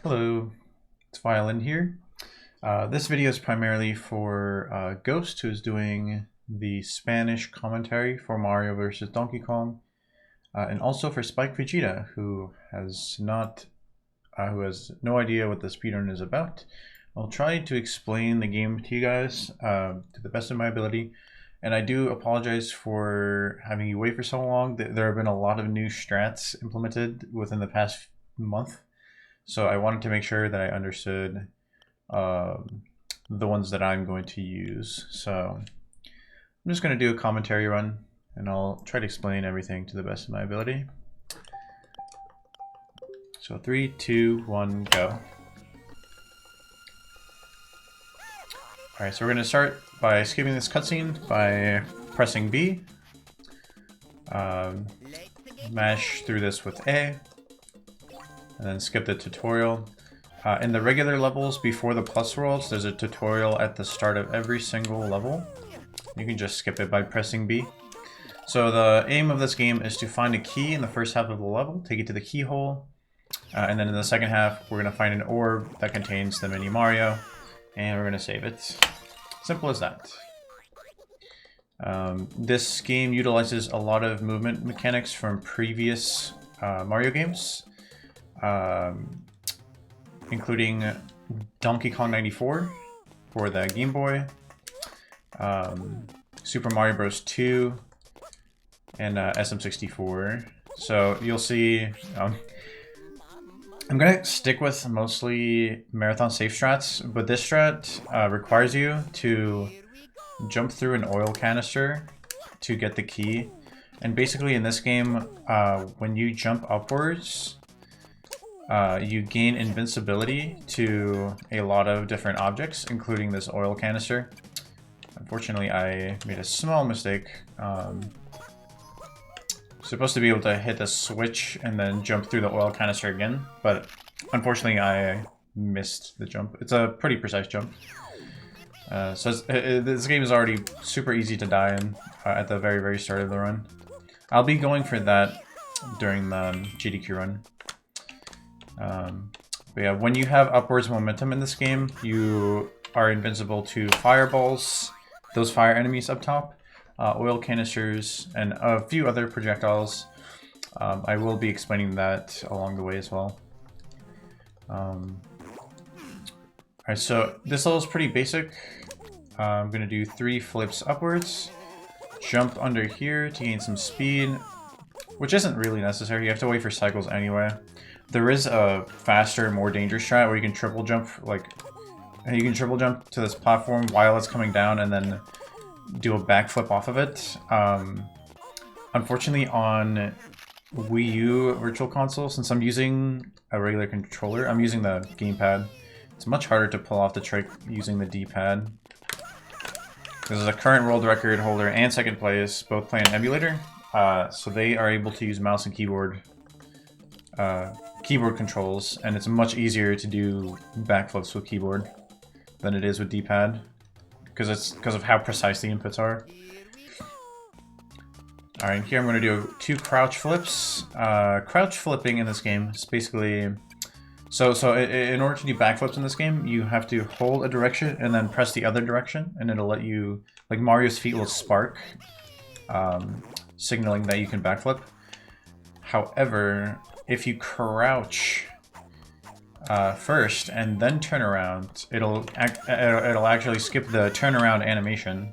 Hello, it's Violin here. This video is primarily for Ghost, who is doing the Spanish commentary for Mario vs. Donkey Kong, and also for Spike Vegeta, who has no idea what the speedrun is about. I'll try to explain the game to you guys to the best of my ability, and I do apologize for having you wait for so long. There have been a lot of new strats implemented within the past month. So I wanted to make sure that I understood the ones that I'm going to use. So I'm just going to do a commentary run, and I'll try to explain everything to the best of my ability. So 3, 2, 1, go. Alright, so we're going to start by skipping this cutscene by pressing B. Mash through this with A. And then skip the tutorial. In the regular levels before the plus worlds, there's a tutorial at the start of every single level. You can just skip it by pressing B. So the aim of this game is to find a key in the first half of the level, take it to the keyhole, and then in the second half we're going to find an orb that contains the mini Mario, and we're going to save it. Simple as that. This game utilizes a lot of movement mechanics from previous Mario games. Including Donkey Kong 94 for the Game Boy, Super Mario Bros. 2, and SM64. So you'll see, I'm gonna stick with mostly marathon safe strats, but this strat requires you to jump through an oil canister to get the key. And basically in this game, when you jump upwards, you gain invincibility to a lot of different objects, including this oil canister. Unfortunately, I made a small mistake. Supposed to be able to hit the switch and then jump through the oil canister again, but unfortunately I missed the jump. It's a pretty precise jump. This game is already super easy to die in at the very, very start of the run. I'll be going for that during the GDQ run. But yeah, when you have upwards momentum in this game, you are invincible to fireballs, those fire enemies up top, oil canisters, and a few other projectiles. I will be explaining that along the way as well. Alright, so this level is pretty basic. I'm going to do 3 flips upwards, jump under here to gain some speed, which isn't really necessary. You have to wait for cycles anyway. There is a faster, more dangerous strat where you can triple jump, to this platform while it's coming down and then do a backflip off of it. Unfortunately, on Wii U Virtual Console, since I'm using a regular controller, I'm using the gamepad. It's much harder to pull off the trick using the D-pad. This is a current world record holder and second place, both play an emulator, so they are able to use mouse and keyboard controls, and it's much easier to do backflips with keyboard than it is with D-pad because of how precise the inputs are. Alright, here I'm going to do 2 crouch flips. Crouch flipping in this game is basically... So in order to do backflips in this game, you have to hold a direction and then press the other direction, and it'll let you... Like, Mario's feet will spark, signaling that you can backflip. However, if you crouch first and then turn around, it'll actually skip the turnaround animation.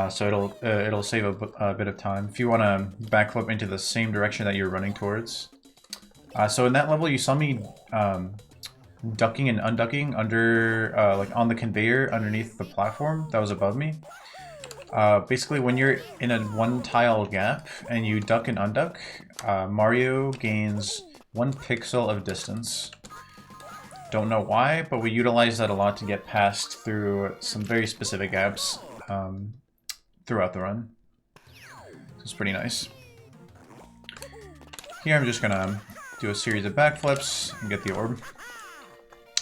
So it'll save a bit of time if you want to backflip into the same direction that you're running towards. So in that level, you saw me ducking and unducking under like on the conveyor underneath the platform that was above me. Basically, when you're in a 1 tile gap and you duck and unduck, Mario gains 1 pixel of distance. Don't know why, but we utilize that a lot to get past through some very specific gaps throughout the run. So it's pretty nice. Here I'm just gonna do a series of backflips and get the orb.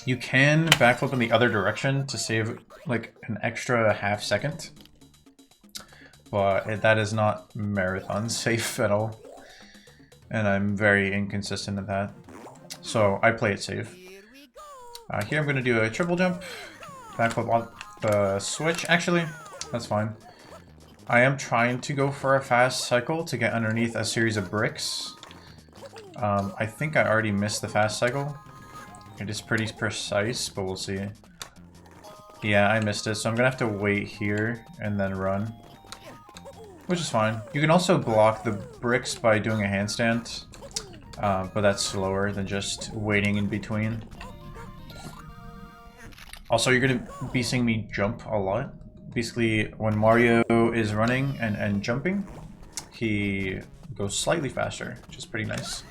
You can backflip in the other direction to save like an extra half second. But that is not marathon safe at all. And I'm very inconsistent at that. So I play it safe. Here I'm going to do a triple jump, backflip on the switch. Actually, that's fine. I am trying to go for a fast cycle to get underneath a series of bricks. I think I already missed the fast cycle. It is pretty precise, but we'll see. Yeah, I missed it, so I'm going to have to wait here and then run. Which is fine. You can also block the bricks by doing a handstand, but that's slower than just waiting in between. Also, you're going to be seeing me jump a lot. Basically, when Mario is running and jumping, he goes slightly faster, which is pretty nice.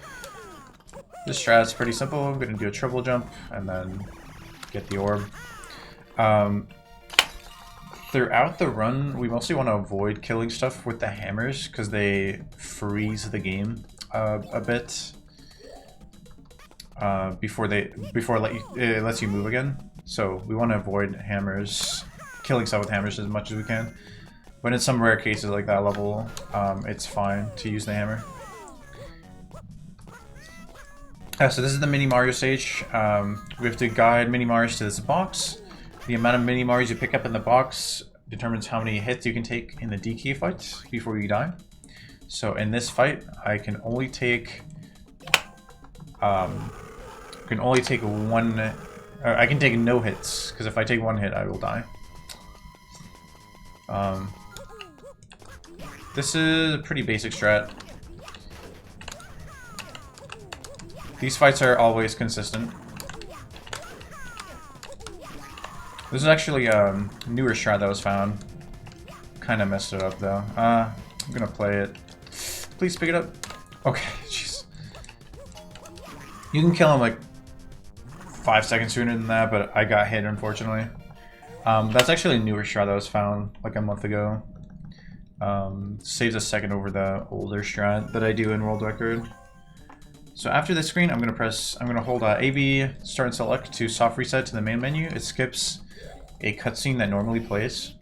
This strat is pretty simple. I'm going to do a triple jump and then get the orb. Throughout the run, we mostly want to avoid killing stuff with the hammers because they freeze the game a bit before it lets you move again. So we want to avoid hammers, killing stuff with hammers as much as we can. But in some rare cases like that level, it's fine to use the hammer. So this is the Mini Mario stage. We have to guide Mini Marios to this box. The amount of Mini Marios you pick up in the box determines how many hits you can take in the DK fight before you die. So in this fight, I can only take one. I can take no hits because if I take one hit, I will die. This is a pretty basic strat. These fights are always consistent. This is actually a newer strat that was found. Kind of messed it up though. I'm gonna play it. Please pick it up. Okay, jeez. You can kill him like 5 seconds sooner than that, but I got hit unfortunately. That's actually a newer strat that was found like a month ago. Saves a second over the older strat that I do in World Record. So after this screen, I'm gonna hold AB, start and select to soft reset to the main menu. It skips a cutscene that normally plays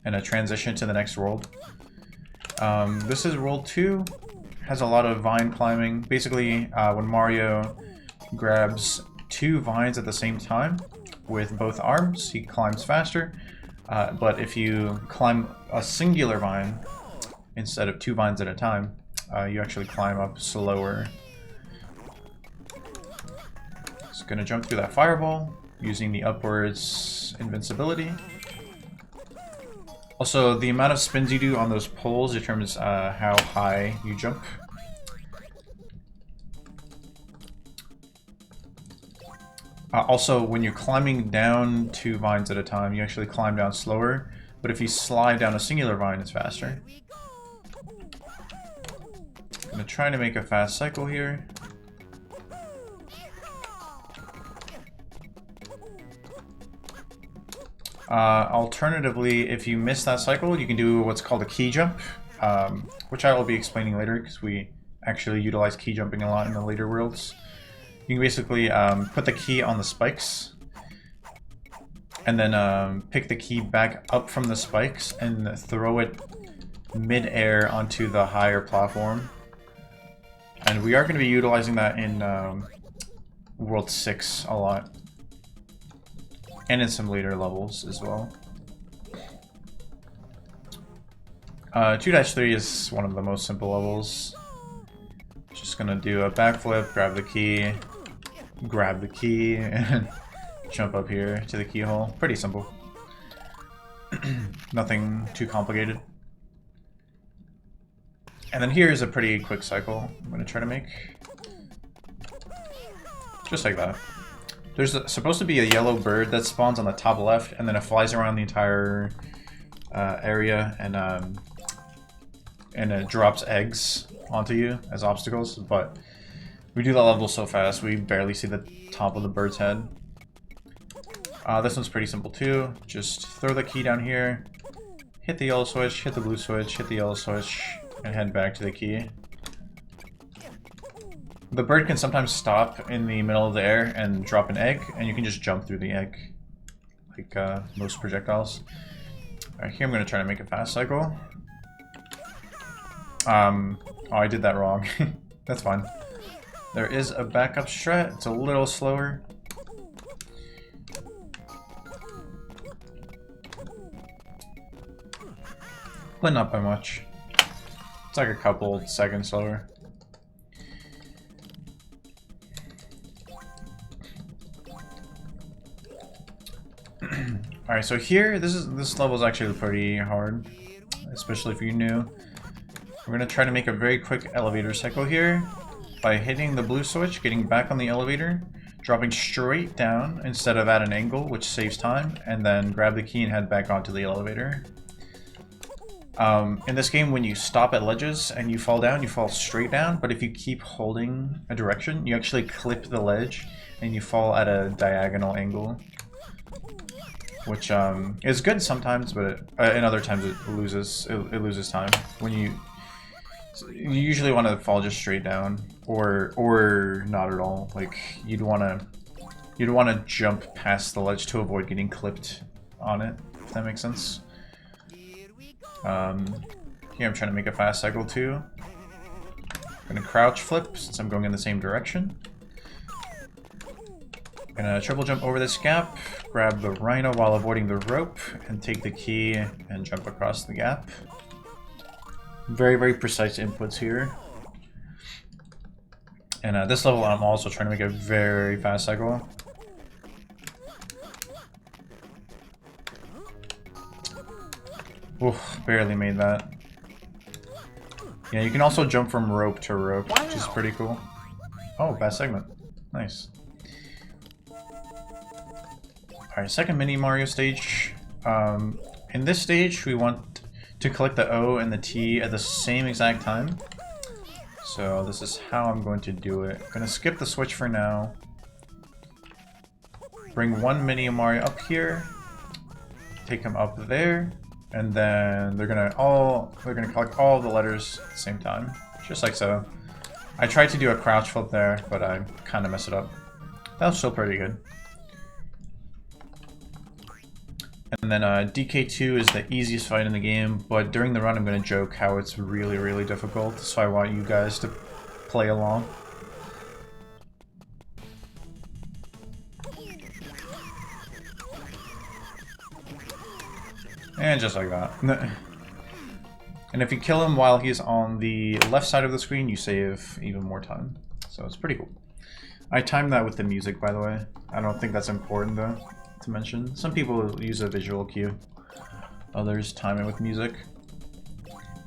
and a transition to the next world. This is World 2. Has a lot of vine climbing. Basically, when Mario grabs 2 vines at the same time with both arms, he climbs faster. But if you climb a singular vine instead of 2 vines at a time, you actually climb up slower. Just gonna jump through that fireball using the upwards invincibility. Also, the amount of spins you do on those poles determines how high you jump. Also, when you're climbing down 2 vines at a time, you actually climb down slower. But if you slide down a singular vine, it's faster. I'm gonna try to make a fast cycle here. Alternatively, if you miss that cycle, you can do what's called a key jump, which I will be explaining later because we actually utilize key jumping a lot in the later worlds. You can basically put the key on the spikes and then pick the key back up from the spikes and throw it mid-air onto the higher platform. And we are going to be utilizing that in World 6 a lot. And in some later levels as well. 2-3 is one of the most simple levels. Just gonna do a backflip, grab the key, and jump up here to the keyhole. Pretty simple. Nothing too complicated. And then here is a pretty quick cycle I'm gonna try to make. Just like that. There's supposed to be a yellow bird that spawns on the top left, and then it flies around the entire area, and it drops eggs onto you as obstacles. But we do that level so fast, we barely see the top of the bird's head. This one's pretty simple too. Just throw the key down here, hit the yellow switch, hit the blue switch, hit the yellow switch, and head back to the key. The bird can sometimes stop in the middle of the air and drop an egg, and you can just jump through the egg, like most projectiles. Alright, here I'm going to try to make a fast cycle. Oh, I did that wrong. That's fine. There is a backup strat. It's a little slower. But not by much. It's like a couple seconds slower. Alright, so here, this level is actually pretty hard, especially if you're new. We're gonna try to make a very quick elevator cycle here by hitting the blue switch, getting back on the elevator, dropping straight down instead of at an angle, which saves time, and then grab the key and head back onto the elevator. In this game, when you stop at ledges and you fall down, you fall straight down, but if you keep holding a direction, you actually clip the ledge and you fall at a diagonal angle. Which is good sometimes, but in other times it loses time. When you usually want to fall just straight down, or not at all. Like you'd want to jump past the ledge to avoid getting clipped on it. If that makes sense. Here I'm trying to make a fast cycle too. I'm gonna crouch flip since I'm going in the same direction. Gonna triple jump over this gap, grab the rhino while avoiding the rope, and take the key and jump across the gap. Very, very precise inputs here. And at this level, I'm also trying to make a very fast cycle. Oof, barely made that. Yeah, you can also jump from rope to rope, which is pretty cool. Oh, fast segment. Nice. Alright, second mini Mario stage. In this stage, we want to collect the O and the T at the same exact time. So this is how I'm going to do it. I'm gonna skip the switch for now. Bring one mini Mario up here. Take him up there. And then they're gonna collect all the letters at the same time. Just like so. I tried to do a crouch flip there, but I kinda messed it up. That was still pretty good. And then DK2 is the easiest fight in the game, but during the run I'm going to joke how it's really, really difficult, so I want you guys to play along. And just like that. And if you kill him while he's on the left side of the screen, you save even more time. So it's pretty cool. I timed that with the music, by the way. I don't think that's important though to mention. Some people use a visual cue, others time it with music.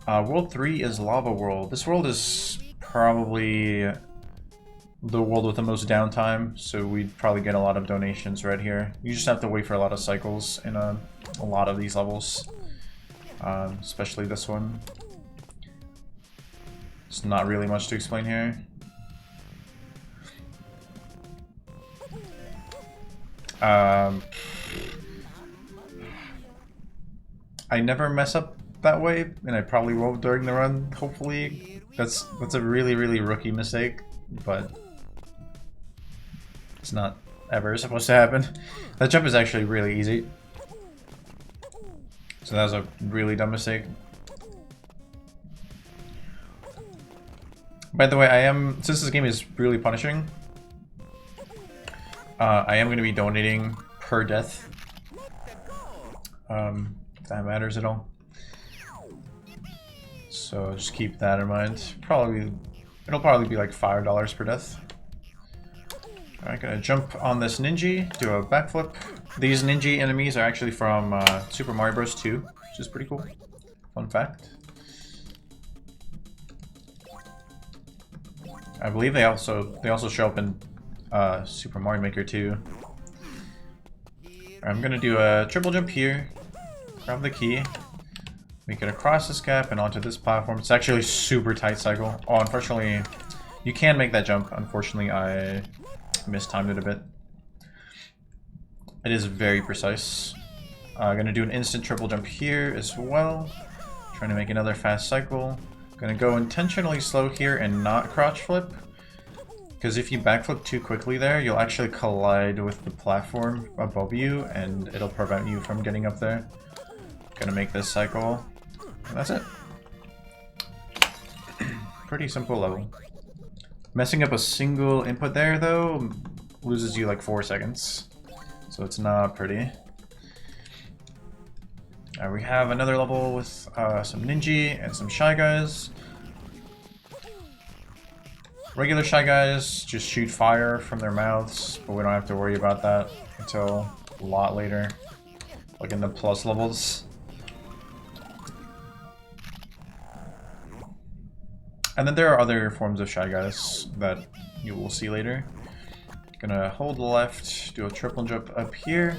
World 3 is Lava World. This world is probably the world with the most downtime, so we'd probably get a lot of donations right here. You just have to wait for a lot of cycles in a lot of these levels, especially this one. There's not really much to explain here. I never mess up that way, and I probably won't during the run, hopefully. That's a really, really rookie mistake, but it's not ever supposed to happen. That jump is actually really easy. So that was a really dumb mistake. By the way, since this game is really punishing, I am going to be donating per death. If that matters at all. So just keep that in mind. It'll probably be like $5 per death. Alright, gonna jump on this ninja, do a backflip. These ninja enemies are actually from Super Mario Bros. 2, which is pretty cool. Fun fact. I believe they also show up in Super Mario Maker 2. I'm gonna do a triple jump here, grab the key, make it across this gap and onto this platform. It's actually a super tight cycle. Oh, unfortunately, you can make that jump. Unfortunately, I mistimed it a bit. It is very precise. I'm gonna do an instant triple jump here as well. Trying to make another fast cycle. Gonna go intentionally slow here and not crouch flip. Because if you backflip too quickly there, you'll actually collide with the platform above you and it'll prevent you from getting up there. Gonna make this cycle. And that's it. Pretty simple level. Messing up a single input there, though, loses you like 4 seconds. So it's not pretty. We have another level with some Ninja and some Shy Guys. Regular Shy Guys just shoot fire from their mouths, but we don't have to worry about that until a lot later, like in the plus levels. And then there are other forms of Shy Guys that you will see later. Gonna hold left, do a triple jump up here,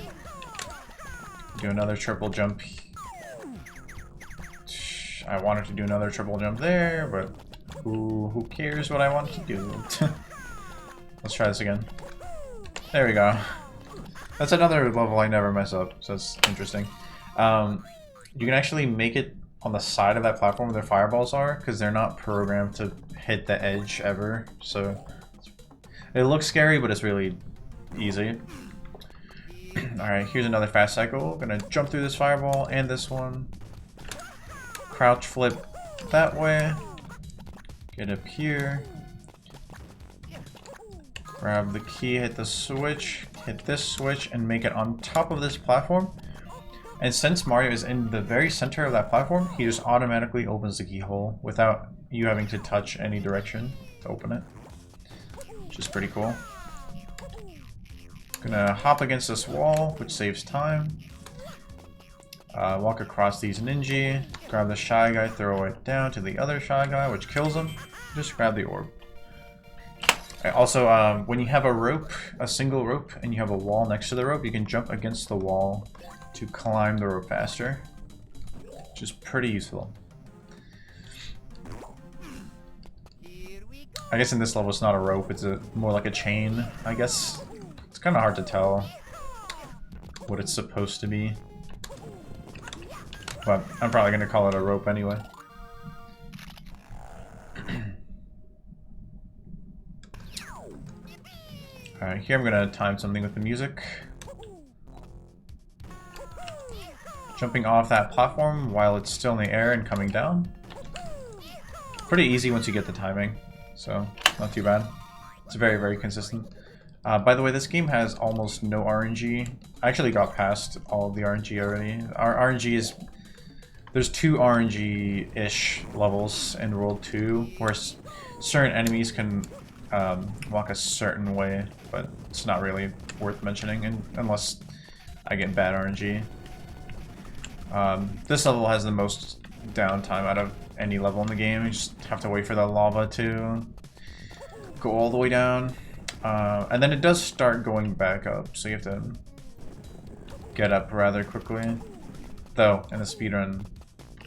do another triple jump. I wanted to do another triple jump there, but who cares what I want to do? Let's try this again. There we go. That's another level I never mess up, so that's interesting. You can actually make it on the side of that platform where their fireballs are, because they're not programmed to hit the edge ever, so it looks scary, but it's really easy. Alright, here's another fast cycle. Gonna jump through this fireball and this one. Crouch flip that way. Get up here. Grab the key, hit the switch, hit this switch, and make it on top of this platform. And since Mario is in the very center of that platform, he just automatically opens the keyhole without you having to touch any direction to open it. Which is pretty cool. Gonna hop against this wall, which saves time. Walk across these Ninja, grab the Shy Guy, throw it down to the other Shy Guy, which kills him. Just grab the orb. Also, when you have a rope, a single rope, and you have a wall next to the rope, you can jump against the wall to climb the rope faster, which is pretty useful. I guess in this level it's not a rope, it's more like a chain, I guess. It's kind of hard to tell what it's supposed to be. But I'm probably going to call it a rope anyway. Alright, here I'm going to time something with the music. Jumping off that platform while it's still in the air and coming down. Pretty easy once you get the timing, so not too bad. It's very, very consistent. By the way, this game has almost no RNG. I actually got past all of the RNG already. Our RNG is... There's 2 RNG-ish levels in World 2, where certain enemies can walk a certain way, but it's not really worth mentioning unless I get bad RNG. This level has the most downtime out of any level in the game. You just have to wait for the lava to go all the way down. And then it does start going back up, so you have to get up rather quickly. Though, in the speedrun,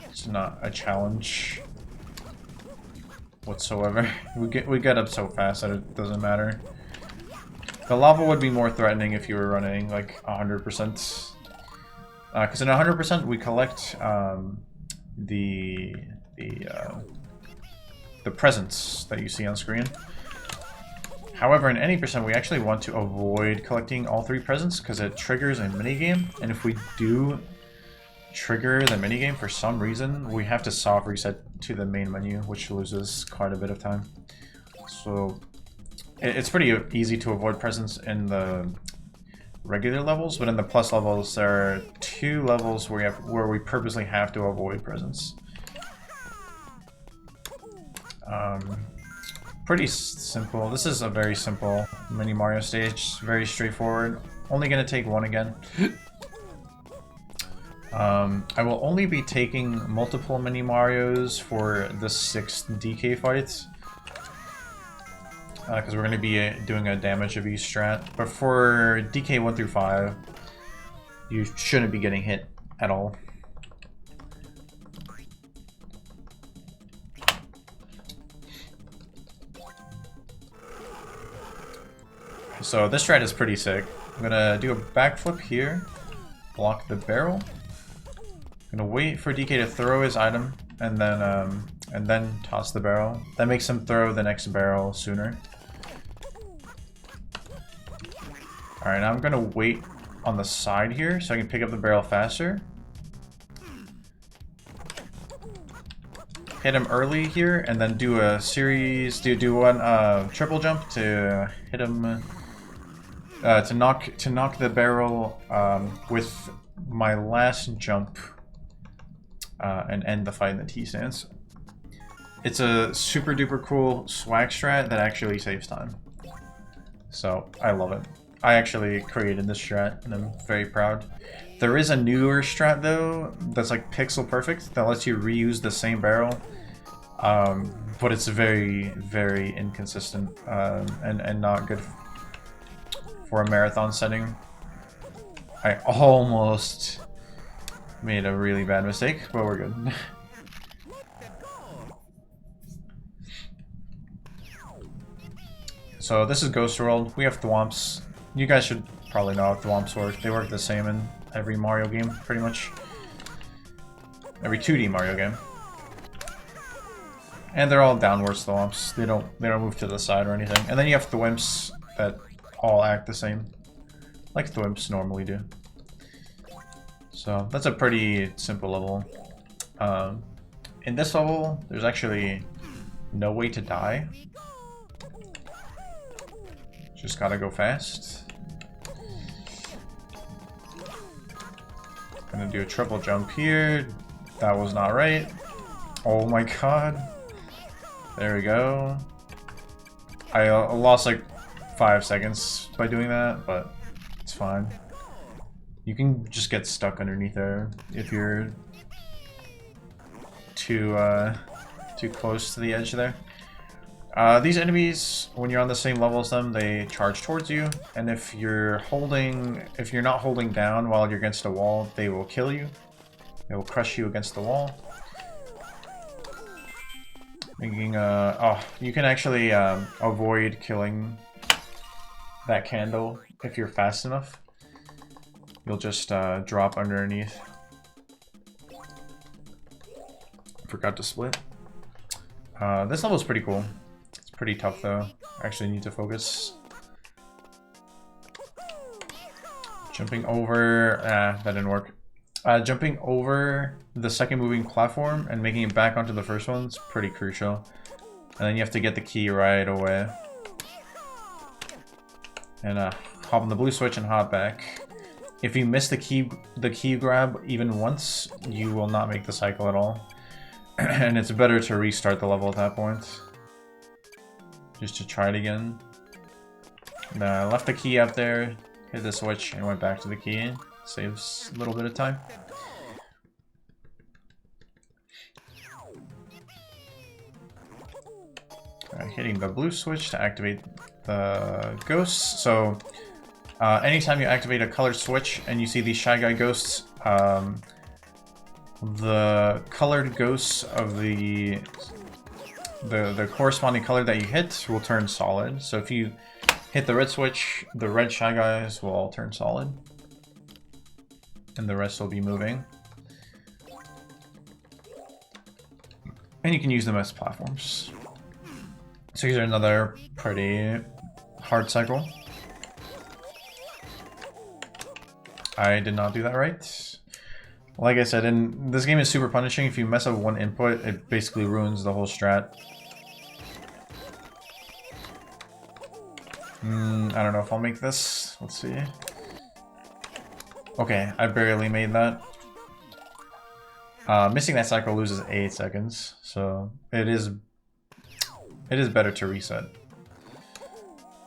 it's not a challenge whatsoever. We get up so fast that it doesn't matter. The lava would be more threatening if you were running like 100%. Because in 100% we collect the presents that you see on screen. However, in any percent, we actually want to avoid collecting all 3 presents because it triggers a minigame, and if we do trigger the minigame for some reason, we have to soft reset to the main menu, which loses quite a bit of time. So it's pretty easy to avoid presents in the regular levels, but in the plus levels, there are 2 levels where we purposely have to avoid presents. Pretty simple. This is a very simple mini Mario stage. Very straightforward. Only gonna take 1 again. I will only be taking multiple mini Marios for the 6th DK fights. Because we're going to be doing a damage of each strat. But for DK 1 through 5, you shouldn't be getting hit at all. So this strat is pretty sick. I'm going to do a backflip here, block the barrel. I'm going to wait for DK to throw his item, and then toss the barrel. That makes him throw the next barrel sooner. Alright, now I'm going to wait on the side here so I can pick up the barrel faster. hit him early here, and then do a series, do one triple jump to hit him, to knock the barrel with my last jump, and end the fight in the T-stance. It's a super duper cool swag strat that actually saves time. So I love it. I actually created this strat and I'm very proud. There is a newer strat though that's like pixel perfect that lets you reuse the same barrel, but it's very, very inconsistent and not good for a marathon setting. I almost made a really bad mistake, but we're good. So this is Ghost World. We have thwomps. You guys should probably know how thwomps work. They work the same in every Mario game, pretty much. Every 2D Mario game. And they're all downwards thwomps. They don't move to the side or anything. And then you have thwimps that all act the same, like thwimps normally do. So that's a pretty simple level. In this level, there's actually no way to die. Just gotta go fast. Gonna do a triple jump here. That was not right. Oh my god. There we go. I lost like 5 seconds by doing that, but it's fine. You can just get stuck underneath there if you're too close to the edge there. These enemies, when you're on the same level as them, they charge towards you, and if you're not holding down while you're against a wall, they will kill you. They will crush you against the wall. Making you can actually avoid killing that candle if you're fast enough. You'll just drop underneath. Forgot to split. This level is pretty cool. Pretty tough though. I actually need to focus. Jumping over, that didn't work. Jumping over the second moving platform and making it back onto the first one's pretty crucial. And then you have to get the key right away. And hop on the blue switch and hop back. If you miss the key grab even once, you will not make the cycle at all. And it's better to restart the level at that point. Just to try it again. And, I left the key up there, hit the switch, and went back to the key. Saves a little bit of time. Hitting the blue switch to activate the ghosts. So, anytime you activate a colored switch and you see these Shy Guy ghosts, the colored ghosts of the corresponding color that you hit will turn solid. So if you hit the red switch, the red Shy Guys will all turn solid. And the rest will be moving. And you can use them as platforms. So here's another pretty hard cycle. I did not do that right. Like I said, this game is super punishing. If you mess up one input, it basically ruins the whole strat. I don't know if I'll make this. Let's see. Okay, I barely made that. Missing that cycle loses 8 seconds, so it is better to reset.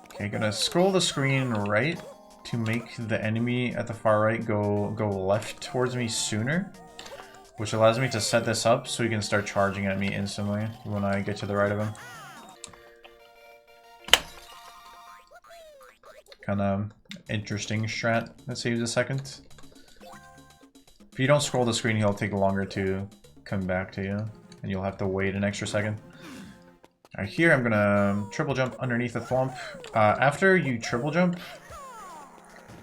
Okay, gonna scroll the screen right to make the enemy at the far right go left towards me sooner, which allows me to set this up so he can start charging at me instantly when I get to the right of him. Kind of interesting strat that saves a second. If you don't scroll the screen, he'll take longer to come back to you, and you'll have to wait an extra second. Alright, here I'm gonna triple jump underneath the thwomp. After you triple jump,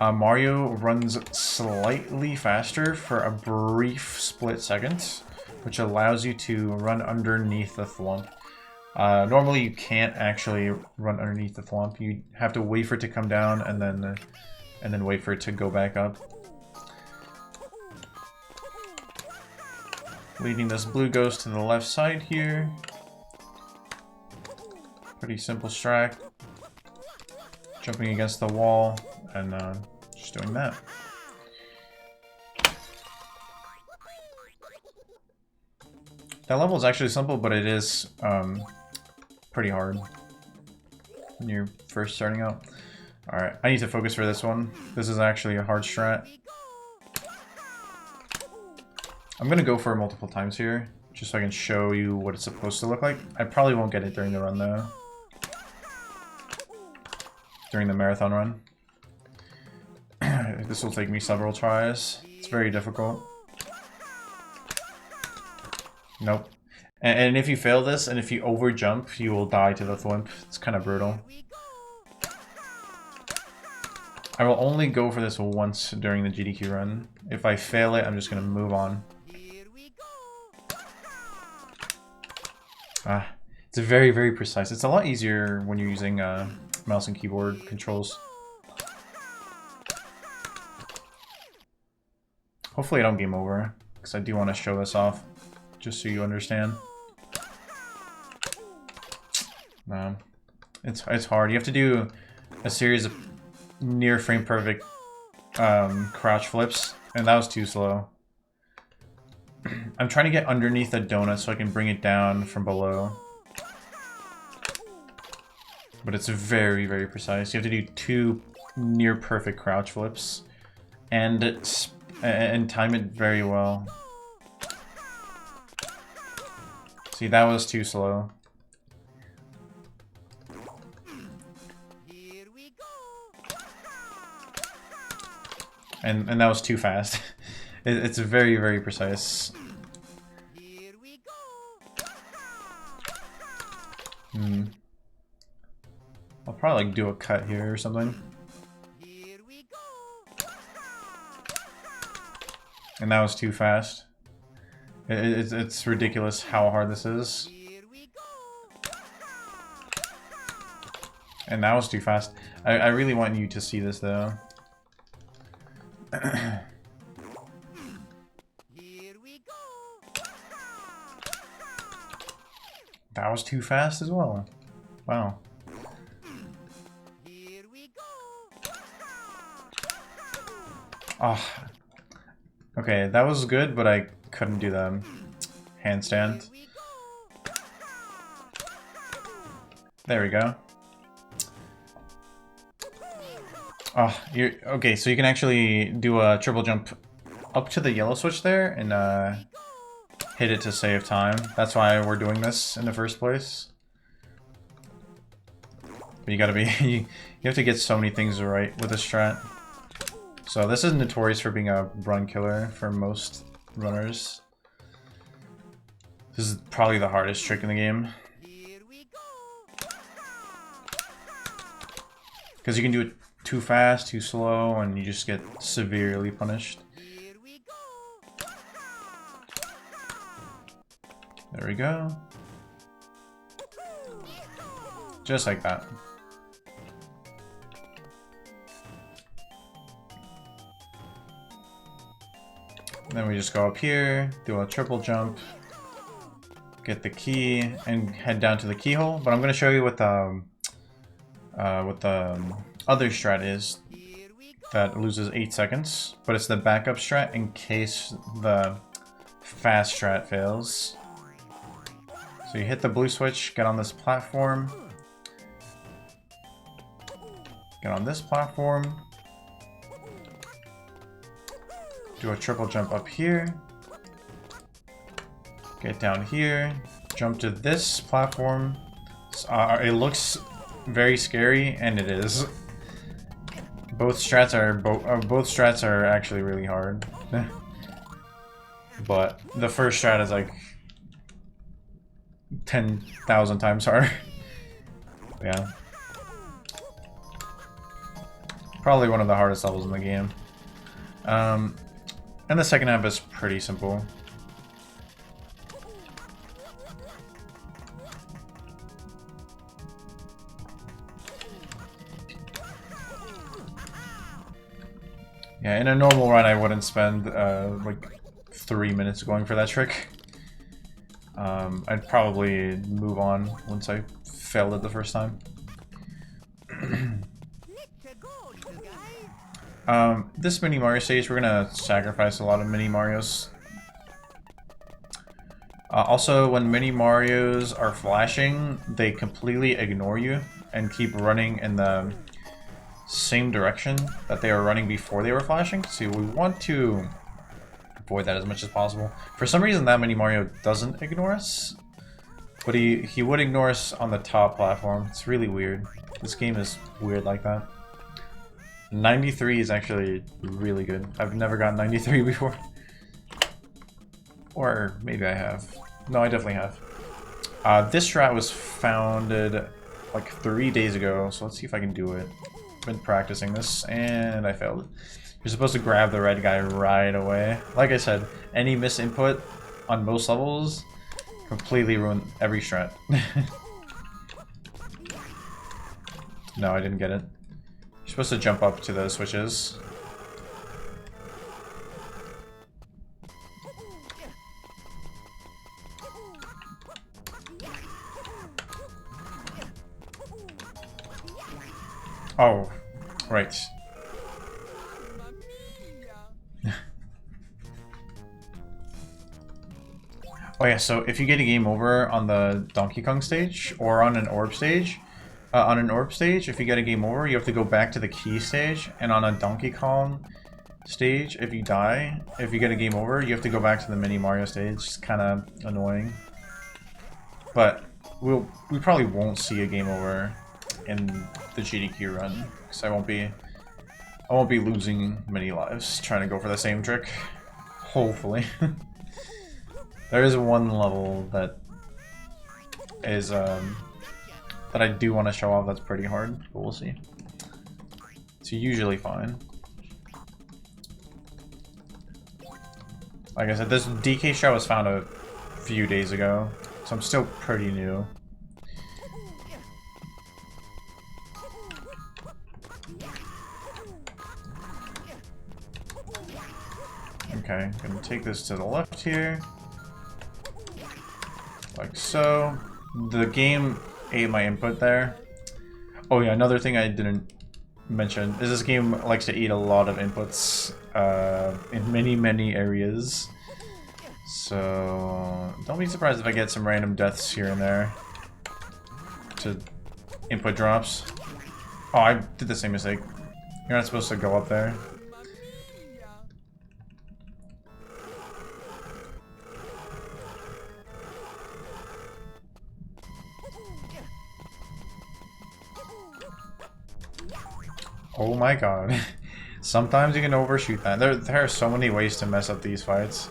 Mario runs slightly faster for a brief split second, which allows you to run underneath the thwomp. Normally you can't actually run underneath the thwomp. You have to wait for it to come down and then wait for it to go back up. Leading this blue ghost to the left side here. Pretty simple strat. Jumping against the wall and just doing that. That level is actually simple, but it is pretty hard when you're first starting out. Alright, I need to focus for this one. This is actually a hard strat. I'm gonna go for it multiple times here, just so I can show you what it's supposed to look like. I probably won't get it during the run though. During the marathon run. This will take me several tries. It's very difficult. Nope. And if you fail this, and if you over jump, you will die to the thwimp. It's kind of brutal. I will only go for this once during the GDQ run. If I fail it, I'm just gonna move on. It's very, very precise. It's a lot easier when you're using mouse and keyboard controls. Hopefully I don't game over, because I do want to show this off, just so you understand. No, it's hard. You have to do a series of near frame perfect crouch flips, and that was too slow. I'm trying to get underneath the donut so I can bring it down from below. But it's very, very precise. You have to do 2 near perfect crouch flips and time it very well. See, that was too slow. And that was too fast. It's very, very precise. I'll probably like do a cut here or something. And that was too fast. It's ridiculous how hard this is. And that was too fast. I really want you to see this though. That was too fast as well. Wow. Oh. Okay, that was good, but I couldn't do the handstand. There we go. Oh, you're okay. So you can actually do a triple jump up to the yellow switch there and hit it to save time. That's why we're doing this in the first place. But you gotta be, you have to get so many things right with this strat. So this is notorious for being a run killer for most runners. This is probably the hardest trick in the game. Because you can do it too fast, too slow, and you just get severely punished. There we go. Just like that. Then we just go up here, do a triple jump, get the key, and head down to the keyhole. But I'm going to show you what the other strat is that loses 8 seconds. But it's the backup strat in case the fast strat fails. So you hit the blue switch, get on this platform. Get on this platform. Do a triple jump up here. Get down here. Jump to this platform. It looks very scary, and it is. Both strats are actually really hard. But the first strat is like 10,000 times harder. Yeah. Probably one of the hardest levels in the game. And the second half is pretty simple. Yeah, in a normal run I wouldn't spend like 3 minutes going for that trick. I'd probably move on once I failed it the first time. This mini Mario stage, we're gonna sacrifice a lot of mini Marios. Also, when mini Marios are flashing, they completely ignore you and keep running in the same direction that they were running before they were flashing. So we want to avoid that as much as possible. For some reason, that mini Mario doesn't ignore us, but he would ignore us on the top platform. It's really weird. This game is weird like that. 93 is actually really good. I've never gotten 93 before. Or maybe I have. No, I definitely have. This strat was founded like 3 days ago, so let's see if I can do it. I've been practicing this, and I failed. You're supposed to grab the red guy right away. Like I said, any misinput on most levels completely ruin every strat. No, I didn't get it. You're supposed to jump up to the switches. Oh, right. Oh yeah, so if you get a game over on the Donkey Kong stage or on an orb stage, if you get a game over, you have to go back to the key stage, and on a Donkey Kong stage, if you die, if you get a game over, you have to go back to the mini Mario stage. It's kind of annoying. But we probably won't see a game over in the GDQ run, because I won't be losing many lives trying to go for the same trick. Hopefully. There is one level that is that I do want to show off that's pretty hard, but we'll see. It's usually fine. Like I said, this DK shot was found a few days ago, so I'm still pretty new. Okay, gonna take this to the left here. Like so. The game ate my input there. Oh yeah, another thing I didn't mention is this game likes to eat a lot of inputs in many areas. So don't be surprised if I get some random deaths here and there to input drops. Oh, I did the same mistake. You're not supposed to go up there. Oh my god. Sometimes you can overshoot that. There are so many ways to mess up these fights.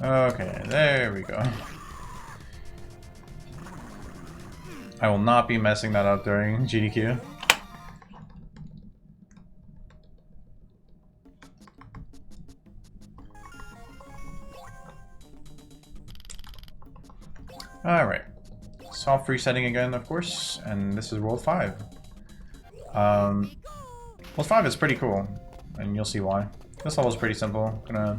Okay, there we go. I will not be messing that up during GDQ. Alright, soft resetting again, of course, and this is World 5. World 5 is pretty cool, and you'll see why. This level is pretty simple. Gonna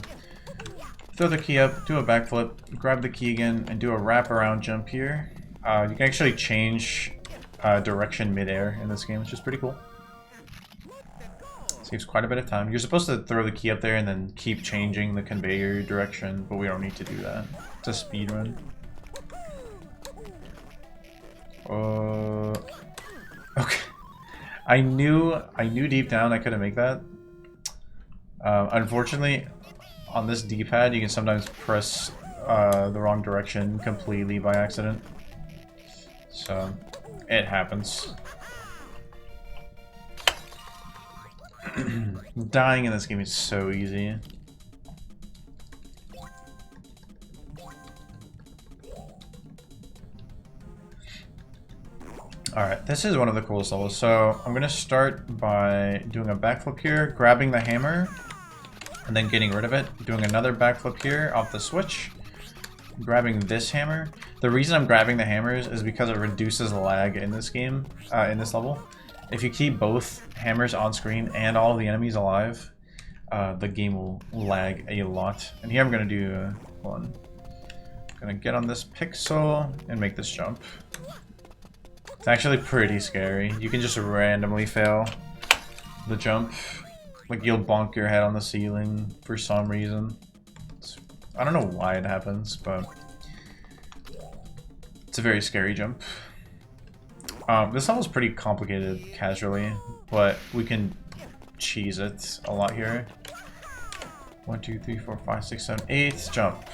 throw the key up, do a backflip, grab the key again, and do a wraparound jump here. You can actually change direction mid-air in this game, which is pretty cool. Saves quite a bit of time. You're supposed to throw the key up there and then keep changing the conveyor direction, but we don't need to do that. It's a speed run. Okay. I knew deep down I couldn't make that. Unfortunately, on this D-pad, you can sometimes press the wrong direction completely by accident. So, it happens. Dying in this game is so easy. Alright, this is one of the coolest levels. So I'm going to start by doing a backflip here, grabbing the hammer, and then getting rid of it. Doing another backflip here off the switch, grabbing this hammer. The reason I'm grabbing the hammers is because it reduces the lag in this game, in this level. If you keep both hammers on screen and all of the enemies alive, the game will lag a lot. And here I'm gonna do one. Gonna get on this pixel and make this jump. It's actually pretty scary. You can just randomly fail the jump. Like you'll bonk your head on the ceiling for some reason. I don't know why it happens, but it's a very scary jump. This level is pretty complicated casually, but we can cheese it a lot here. 1, 2, 3, 4, 5, 6, 7, 8, jump.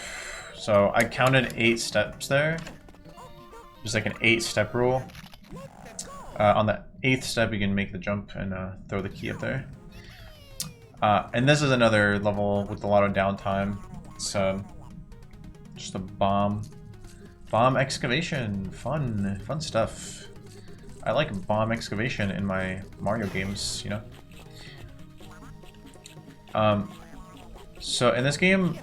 So I counted 8 steps there. There's like an 8-step rule. On the 8th step, you can make the jump and throw the key up there. And this is another level with a lot of downtime. It's just a bomb excavation. Fun stuff. I like bomb excavation in my Mario games, you know. So in this game,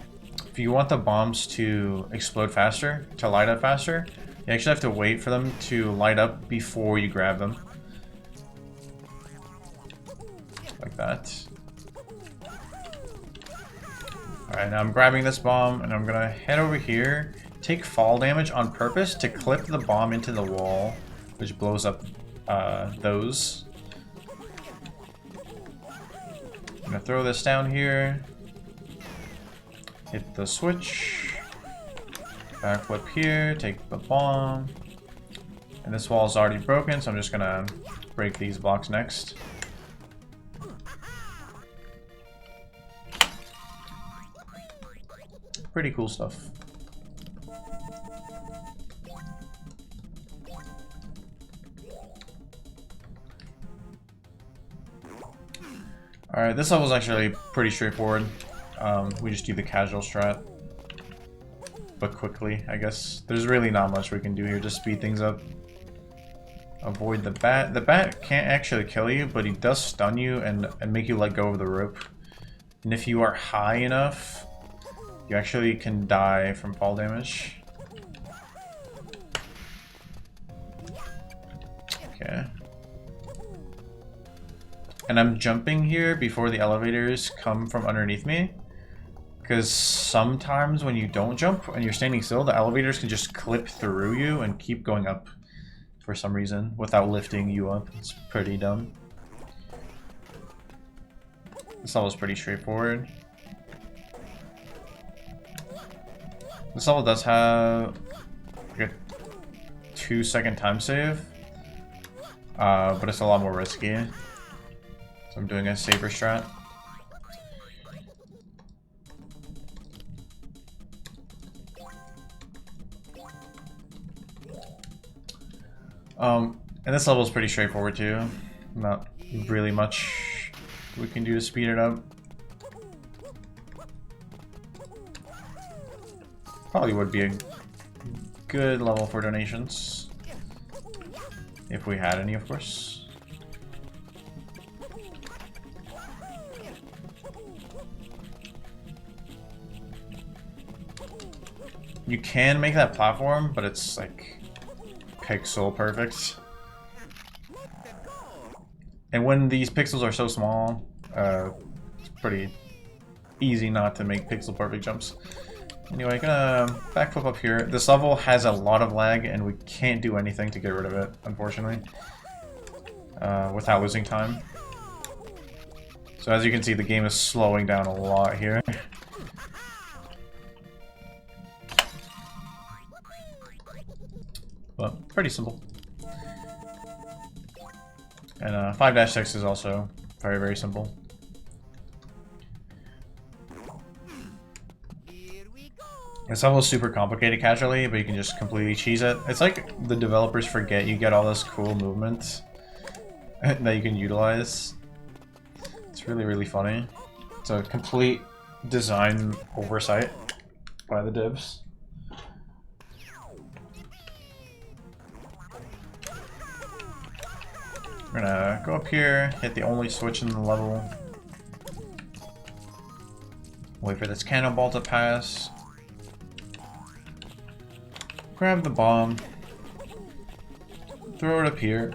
if you want the bombs to explode faster, to light up faster, you actually have to wait for them to light up before you grab them. Like that. Alright, now I'm grabbing this bomb and I'm gonna head over here, take fall damage on purpose to clip the bomb into the wall, which blows up those. I'm gonna throw this down here. Hit the switch. Backflip here, take the bomb. And this wall is already broken, so I'm just gonna break these blocks next. Pretty cool stuff. Alright, this level is actually pretty straightforward. We just do the casual strat. But quickly, I guess. There's really not much we can do here to speed things up. Avoid the bat. The bat can't actually kill you, but he does stun you and make you let go of the rope. And if you are high enough, you actually can die from fall damage. Okay. And I'm jumping here before the elevators come from underneath me. Because sometimes when you don't jump and you're standing still, the elevators can just clip through you and keep going up for some reason without lifting you up. It's pretty dumb. This level is pretty straightforward. This level does have like a 2-second time save, but it's a lot more risky. So I'm doing a saber strat. And this level is pretty straightforward too. Not really much we can do to speed it up. Probably would be a good level for donations. If we had any, of course. You can make that platform, but it's like pixel perfect. And when these pixels are so small, it's pretty easy not to make pixel perfect jumps. Anyway, gonna backflip up here. This level has a lot of lag and we can't do anything to get rid of it, unfortunately, without losing time. So as you can see, the game is slowing down a lot here. But pretty simple. And 5-6 is also very, very simple. This level is super complicated casually, but you can just completely cheese it. It's like the developers forget you get all this cool movement that you can utilize. It's really, really funny. It's a complete design oversight by the devs. We're gonna go up here, hit the only switch in the level. Wait for this cannonball to pass. Grab the bomb. Throw it up here.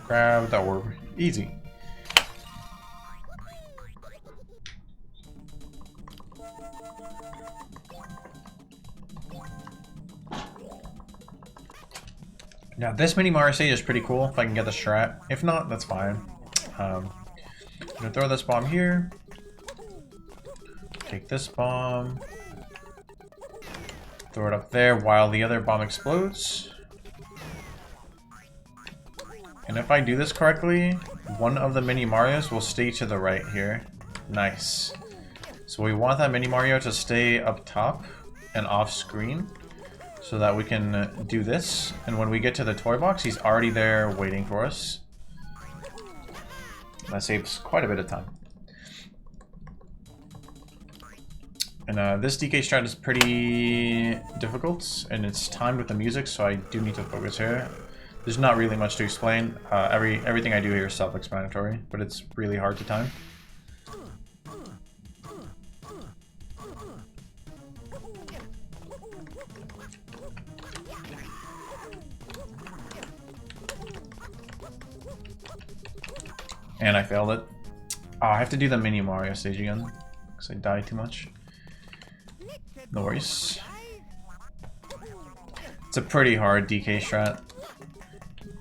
Grab the orb. Easy. Now this mini Mario stage is pretty cool if I can get the strat. If not, that's fine. I'm gonna throw this bomb here. Take this bomb. Throw it up there while the other bomb explodes. And if I do this correctly, one of the mini Marios will stay to the right here. Nice. So we want that mini Mario to stay up top and off screen so that we can do this. And when we get to the toy box, he's already there waiting for us. That saves quite a bit of time. And this DK strat is pretty difficult, and it's timed with the music, so I do need to focus here. There's not really much to explain. Everything I do here is self-explanatory, but it's really hard to time. And I failed it. Oh, I have to do the mini Mario stage again, because I died too much. No worries. It's a pretty hard DK strat.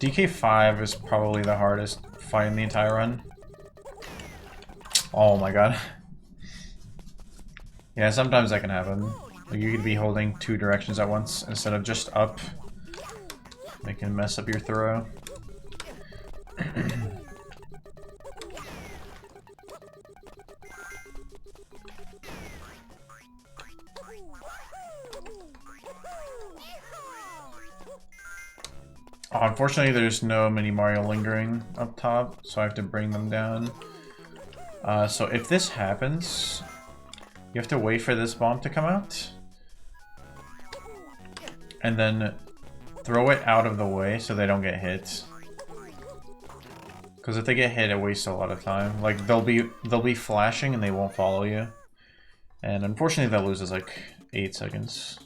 DK5 is probably the hardest fight in the entire run. Oh my god. Yeah, sometimes that can happen. Like you could be holding two directions at once instead of just up. They can mess up your throw. Oh, unfortunately, there's no mini Mario lingering up top, so I have to bring them down. So if this happens, you have to wait for this bomb to come out. And then throw it out of the way so they don't get hit. Because if they get hit, it wastes a lot of time. Like, they'll be flashing and they won't follow you. And unfortunately, that loses like 8 seconds.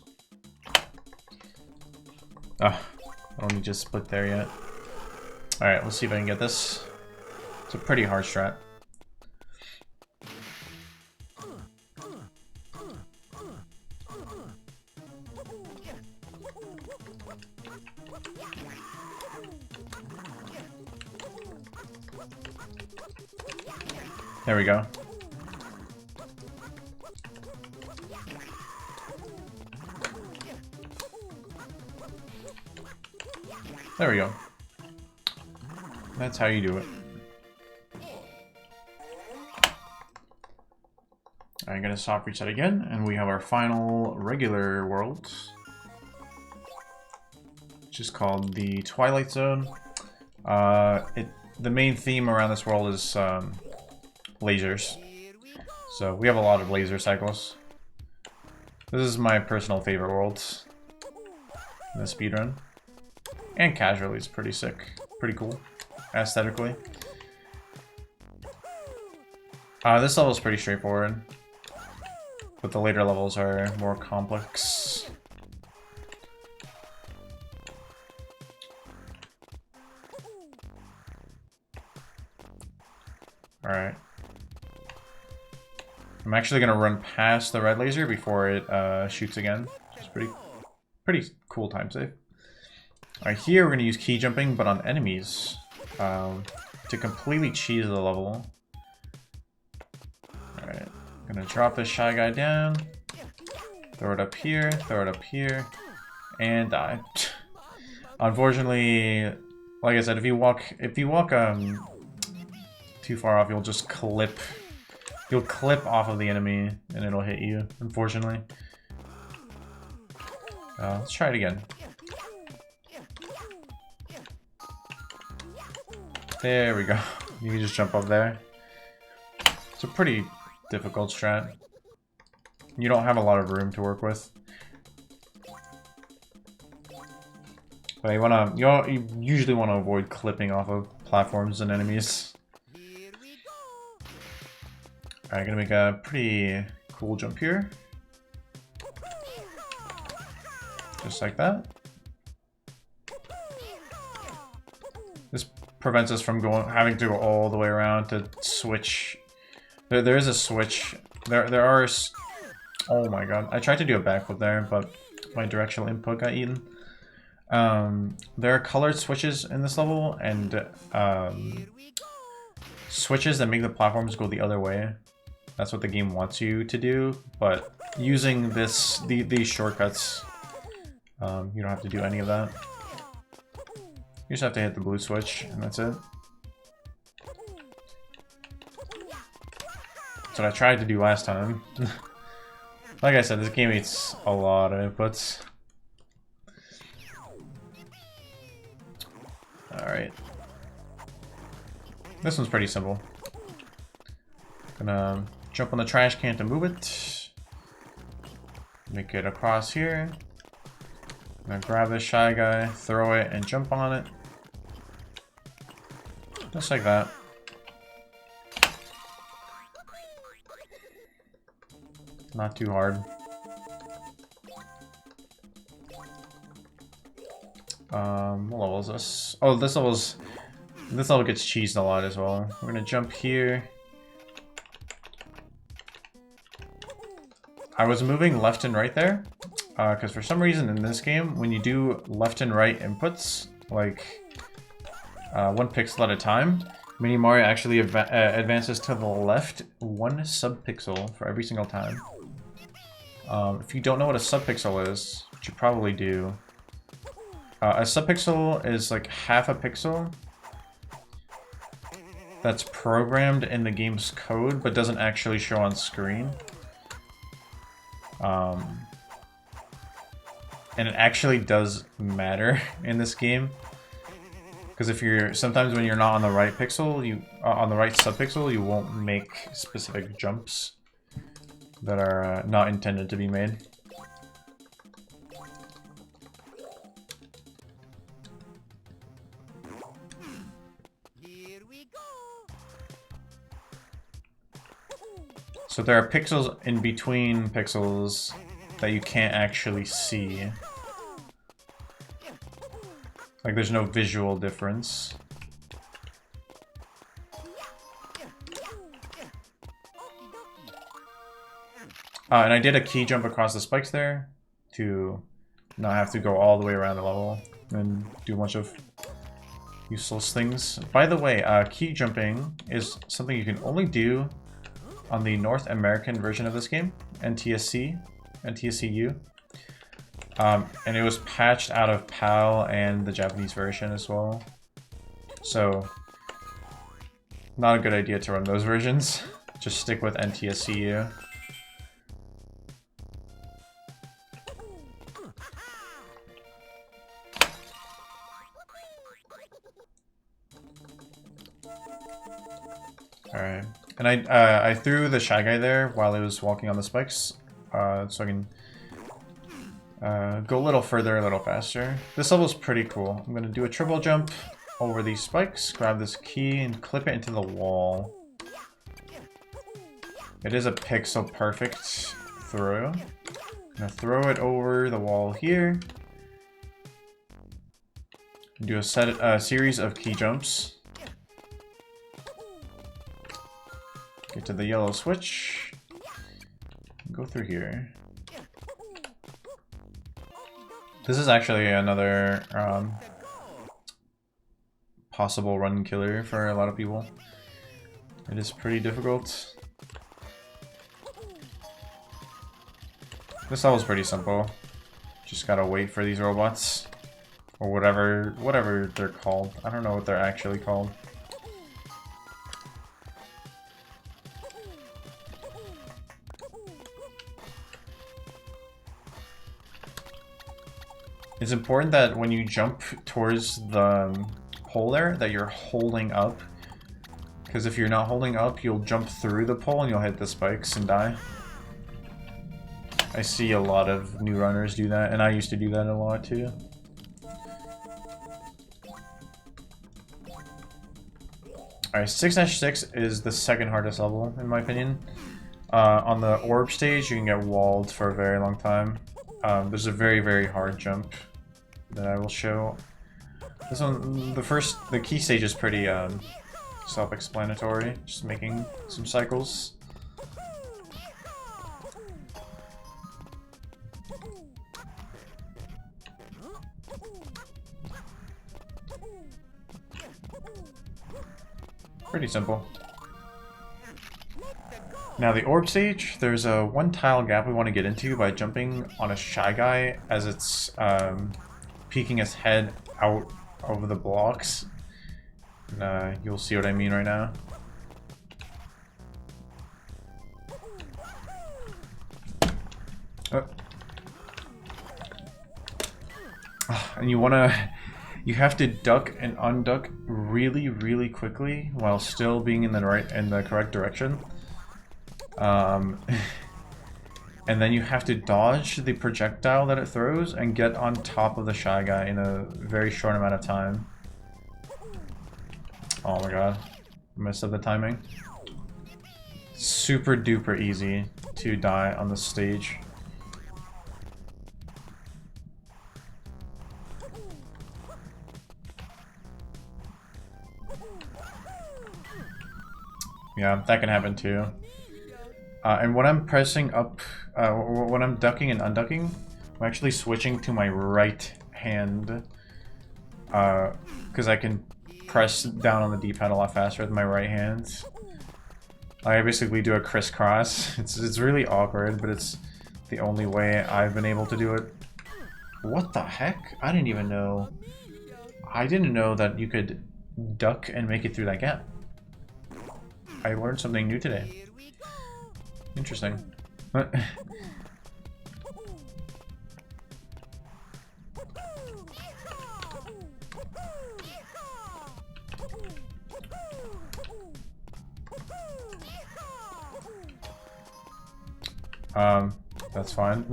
Ah. I don't need to split there yet. Alright, let's see if I can get this. It's a pretty hard strat. There we go. There we go. That's how you do it. I'm gonna soft reset again, and we have our final regular world, which is called the Twilight Zone. The main theme around this world is lasers. So we have a lot of laser cycles. This is my personal favorite world in the speedrun. And casually, it's pretty sick. Pretty cool. Aesthetically. This level is pretty straightforward. But the later levels are more complex. Alright. I'm actually gonna run past the red laser before it shoots again. It's pretty cool time save. Alright, here we're going to use key jumping, but on enemies, to completely cheese the level. Alright, I'm going to drop this Shy Guy down, throw it up here, and die. Unfortunately, like I said, if you walk too far off, you'll just clip off of the enemy, and it'll hit you, unfortunately. Let's try it again. There we go. You can just jump up there. It's a pretty difficult strat. You don't have a lot of room to work with. But you usually want to avoid clipping off of platforms and enemies. Alright, gonna make a pretty cool jump here. Just like that. This prevents us from having to go all the way around to switch. There is a switch. There are. Oh my god! I tried to do a backflip there, but my directional input got eaten. There are colored switches in this level, and switches that make the platforms go the other way. That's what the game wants you to do, but using these shortcuts, you don't have to do any of that. You just have to hit the blue switch, and that's it. That's what I tried to do last time. Like I said, this game eats a lot of inputs. Alright. This one's pretty simple. Gonna jump on the trash can to move it. Make it across here. Gonna grab this Shy Guy, throw it, and jump on it. Just like that. Not too hard. What level is this? Oh, this level gets cheesed a lot as well. We're gonna jump here. I was moving left and right there, because for some reason in this game, when you do left and right inputs, like 1 pixel at a time, Mini Mario actually advances to the left 1 subpixel for every single time. If you don't know what a subpixel is, which you probably do, a subpixel is like half a pixel that's programmed in the game's code but doesn't actually show on screen. And it actually does matter in this game, because if you're sometimes when you're not on the right pixel, on the right subpixel, you won't make specific jumps that are not intended to be made. So there are pixels in between pixels that you can't actually see. Like there's no visual difference. And I did a key jump across the spikes there to not have to go all the way around the level and do a bunch of useless things. By the way, key jumping is something you can only do on the North American version of this game, NTSC-U. And it was patched out of PAL and the Japanese version as well. So, not a good idea to run those versions. Just stick with NTSC-U. Alright. And I threw the Shy Guy there while he was walking on the spikes, so I can go a little further, a little faster. This level's pretty cool. I'm going to do a triple jump over these spikes, grab this key, and clip it into the wall. It is a pixel perfect throw. I'm going to throw it over the wall here. Do a series of key jumps. Get to the yellow switch. Go through here. This is actually another possible run killer for a lot of people. It is pretty difficult. This level's pretty simple. Just gotta wait for these robots. Or whatever they're called. I don't know what they're actually called. It's important that when you jump towards the pole there, that you're holding up. Because if you're not holding up, you'll jump through the pole and you'll hit the spikes and die. I see a lot of new runners do that, and I used to do that a lot too. Alright, 6-6 is the second hardest level, in my opinion. On the orb stage, you can get walled for a very long time. There's a very, very hard jump that I will show. This one, the key stage is pretty self-explanatory, just making some cycles. Pretty simple. Now the orb stage, there's a one tile gap we want to get into by jumping on a Shy Guy as it's peeking its head out over the blocks. And, you'll see what I mean right now. Oh. And you have to duck and unduck really, really quickly while still being in the correct direction. And then you have to dodge the projectile that it throws and get on top of the Shy Guy in a very short amount of time. Oh my god, messed up the timing. Super duper easy to die on the stage. Yeah, that can happen too. And when I'm pressing up, when I'm ducking and unducking, I'm actually switching to my right hand. Because I can press down on the D-pad a lot faster with my right hand. I basically do a crisscross. It's really awkward, but it's the only way I've been able to do it. What the heck? I didn't even know. I didn't know that you could duck and make it through that gap. I learned something new today. Interesting. That's fine.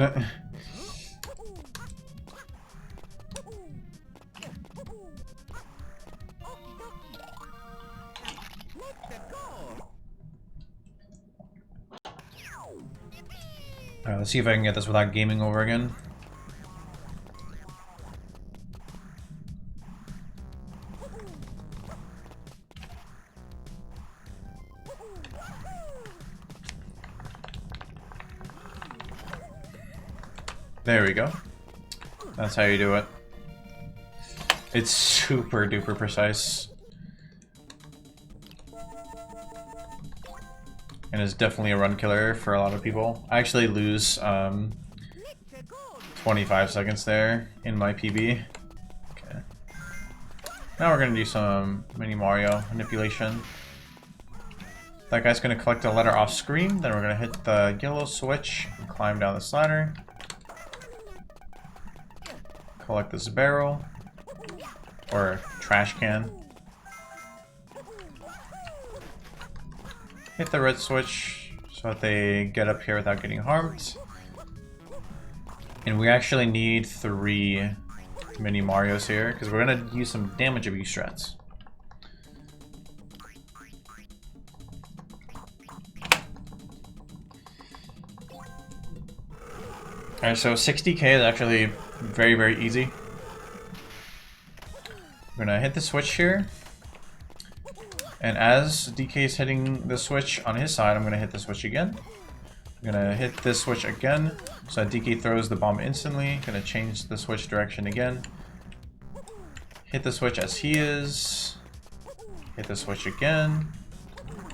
Let's see if I can get this without gaming over again. There we go. That's how you do it. It's super duper precise. And it's definitely a run killer for a lot of people. I actually lose 25 seconds there in my PB. Okay. Now we're gonna do some mini Mario manipulation. That guy's gonna collect a letter off screen, then we're gonna hit the yellow switch and climb down this ladder. Collect this barrel. Or trash can. Hit the red switch so that they get up here without getting harmed. And we actually need 3 mini Marios here because we're gonna use some damage abuse strats. Alright, so 60k is actually very, very easy. I'm gonna hit the switch here. And as DK is hitting the switch on his side, I'm going to hit the switch again. I'm going to hit this switch again, so that DK throws the bomb instantly. Going to change the switch direction again. Hit the switch as he is. Hit the switch again.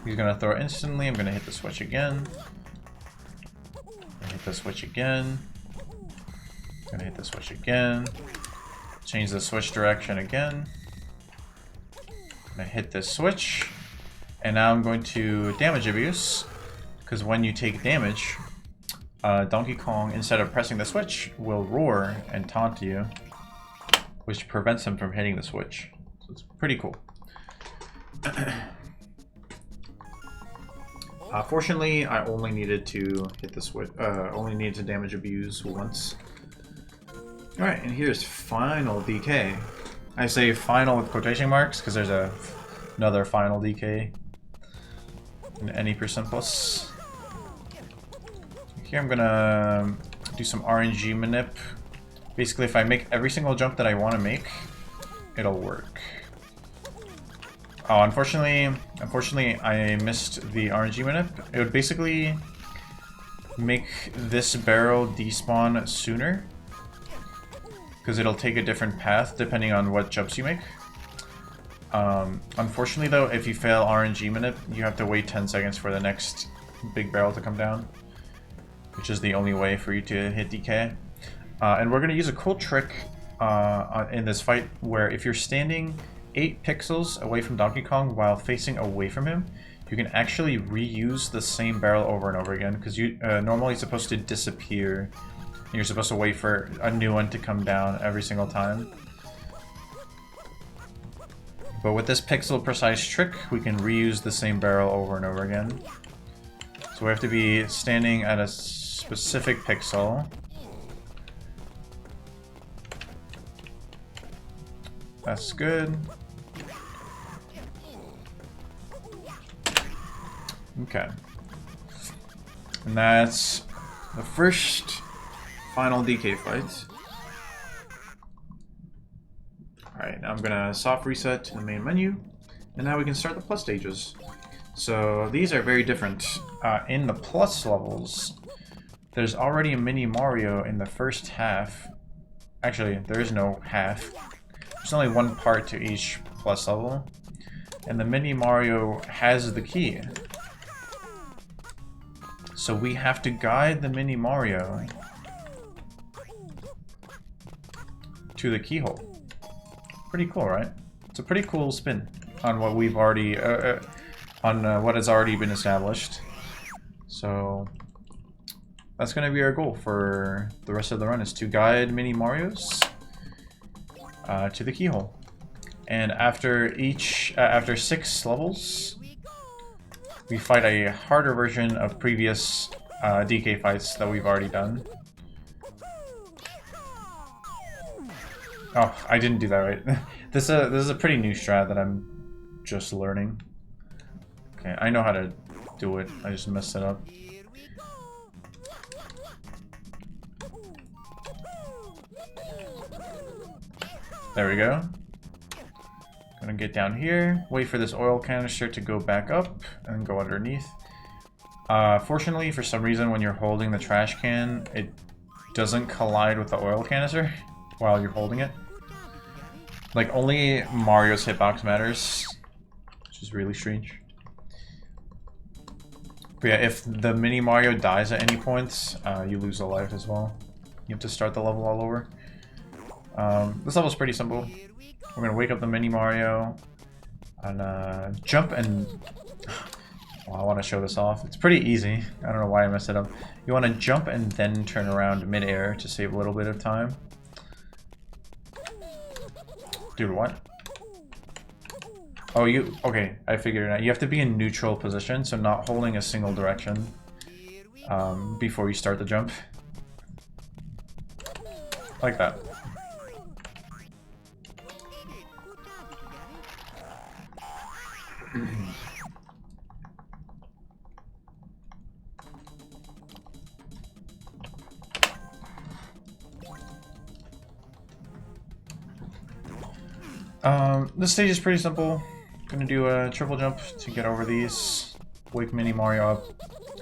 He's going to throw it instantly. I'm going to hit the switch again. Hit the switch again. Going to hit the switch again. Change the switch direction again. I'm gonna hit this switch, and now I'm going to damage abuse, because when you take damage, Donkey Kong, instead of pressing the switch, will roar and taunt you, which prevents him from hitting the switch. So it's pretty cool. Fortunately, I only needed to hit the switch. Only needed to damage abuse once. All right, and here's final DK. I say final with quotation marks because there's a another final DK in any percent plus. Here I'm gonna do some RNG manip. Basically, if I make every single jump that I want to make, it'll work. Oh, unfortunately, I missed the RNG manip. It would basically make this barrel despawn sooner, because it'll take a different path depending on what jumps you make. Unfortunately though, if you fail RNG manip, you have to wait 10 seconds for the next big barrel to come down, which is the only way for you to hit DK. And we're going to use a cool trick in this fight where if you're standing 8 pixels away from Donkey Kong while facing away from him, you can actually reuse the same barrel over and over again, because you normally it's supposed to disappear and you're supposed to wait for a new one to come down every single time. But with this pixel precise trick, we can reuse the same barrel over and over again. So we have to be standing at a specific pixel. That's good. Okay. And that's the first final DK fight. Alright, now I'm gonna soft reset to the main menu, and now we can start the plus stages. So these are very different. In the plus levels, there's already a mini Mario in the first half. Actually, there is no half. There's only one part to each plus level, and the mini Mario has the key. So we have to guide the mini Mario to the keyhole. Pretty cool, right? It's a pretty cool spin on what we've already what has already been established. So that's going to be our goal for the rest of the run, is to guide mini Marios to the keyhole. And after after 6 levels, we fight a harder version of previous DK fights that we've already done. Oh, I didn't do that right. This is a pretty new strat that I'm just learning. Okay, I know how to do it. I just messed it up. There we go. Gonna get down here, wait for this oil canister to go back up, and go underneath. Fortunately, for some reason, when you're holding the trash can, it doesn't collide with the oil canister while you're holding it. Like, only Mario's hitbox matters, which is really strange. But yeah, if the mini Mario dies at any point, you lose a life as well. You have to start the level all over. This level's pretty simple. We're gonna wake up the mini Mario and jump and... Well, I want to show this off. It's pretty easy. I don't know why I messed it up. You want to jump and then turn around mid-air to save a little bit of time. Dude, what? Oh, you... Okay, I figured it out. You have to be in neutral position, so not holding a single direction before you start the jump. Like that. This stage is pretty simple. Gonna do a triple jump to get over these. Wake mini Mario up.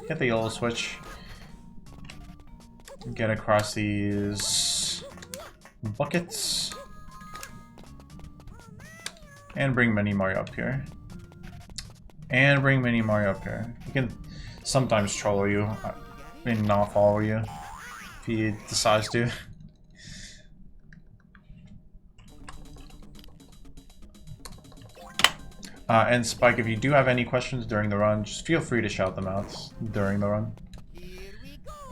Hit the yellow switch. Get across these buckets. And bring mini Mario up here. And bring mini Mario up here. He can sometimes troll you and not follow you if he decides to. And Spike, if you do have any questions during the run, just feel free to shout them out during the run.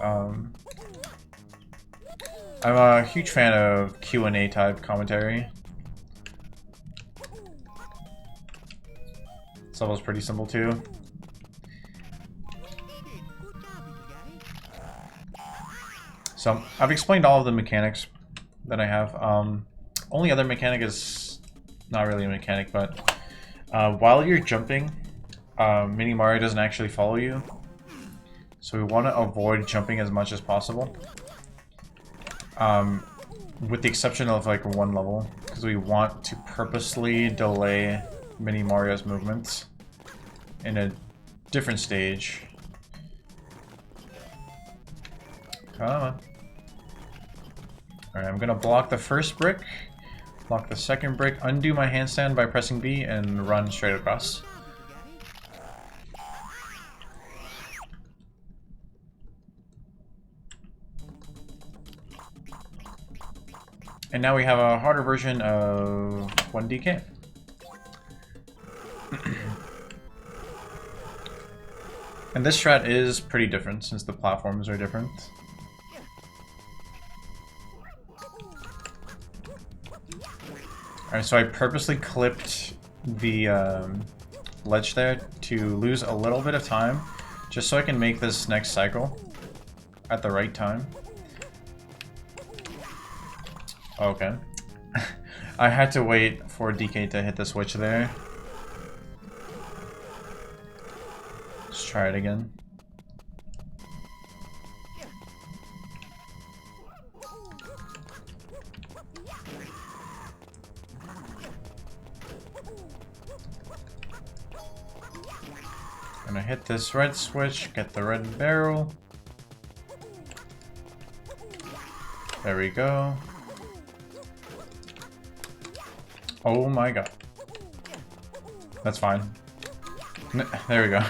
I'm a huge fan of Q&A type commentary. This level's pretty simple too. So I've explained all of the mechanics that I have. Only other mechanic is not really a mechanic, but While you're jumping, Mini Mario doesn't actually follow you. So we want to avoid jumping as much as possible. With the exception of like one level, because we want to purposely delay Mini Mario's movements in a different stage. Come on. Alright, I'm gonna block the first brick, block the second brick, undo my handstand by pressing B, and run straight across. And now we have a harder version of 1DK. And this strat is pretty different since the platforms are different. Alright, so I purposely clipped the ledge there to lose a little bit of time, just so I can make this next cycle at the right time. Okay. I had to wait for DK to hit the switch there. Let's try it again. Gonna hit this red switch, get the red barrel. There we go. Oh my god. That's fine. There we go.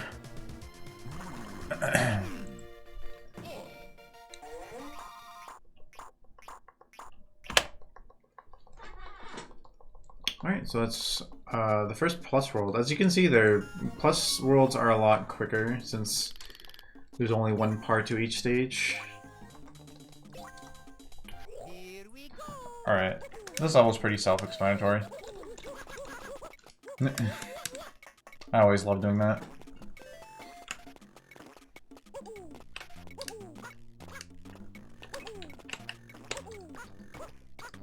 Alright, so that's the first plus world. As you can see, their plus worlds are a lot quicker since there's only one part to each stage. Alright, this level's pretty self-explanatory. I always love doing that.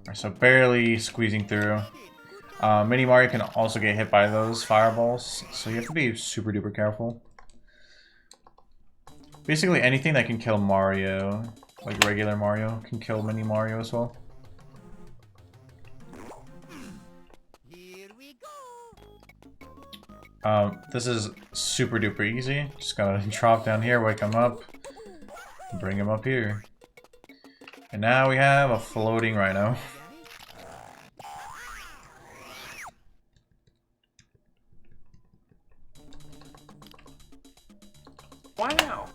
Alright, so barely squeezing through. Mini Mario can also get hit by those fireballs, so you have to be super duper careful. Basically anything that can kill Mario, like regular Mario, can kill Mini Mario as well. This is super duper easy. Just gotta drop down here, wake him up, bring him up here. And now we have a floating rhino. Wow!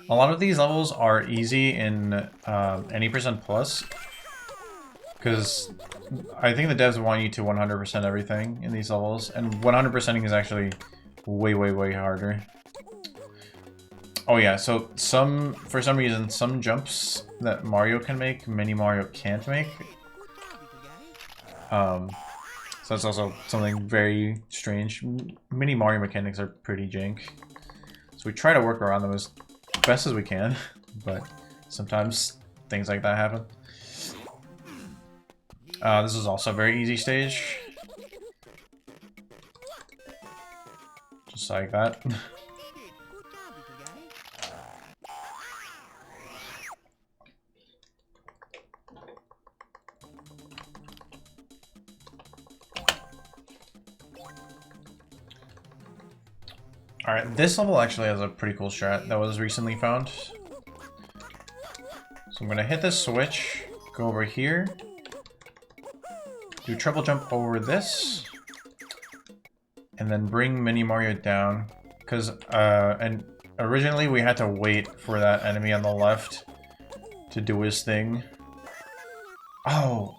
A lot of these levels are easy in any percent plus, because I think the devs want you to 100% everything in these levels, and 100%ing is actually way, way, way harder. Oh yeah, so for some reason, some jumps that Mario can make, Mini Mario can't make. So that's also something very strange. Mini Mario mechanics are pretty jank. So we try to work around them as best as we can, but sometimes things like that happen. This is also a very easy stage. Just like that. Alright, this level actually has a pretty cool strat that was recently found. So I'm gonna hit this switch, go over here, do triple jump over this, and then bring Mini Mario down. Because, and originally we had to wait for that enemy on the left to do his thing. Oh!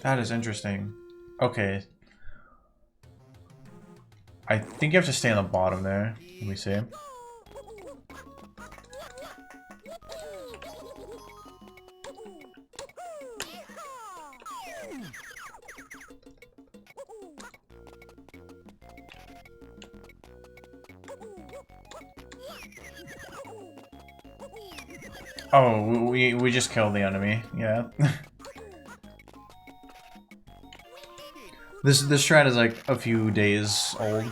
That is interesting. Okay. I think you have to stay on the bottom there. Let me see. Oh, we just killed the enemy. Yeah. This strat is like a few days old.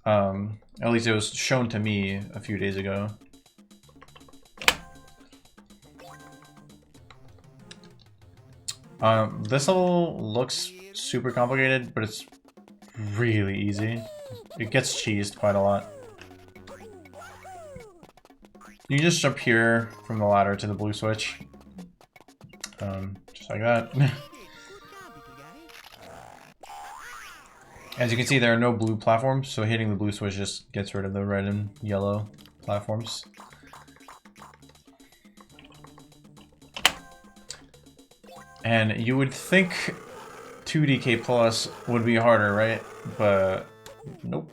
At least it was shown to me a few days ago. This level looks super complicated, but it's really easy. It gets cheesed quite a lot. You just jump here from the ladder to the blue switch. Just like that. As you can see, there are no blue platforms, so hitting the blue switch just gets rid of the red and yellow platforms. And you would think 2DK Plus would be harder, right? But nope.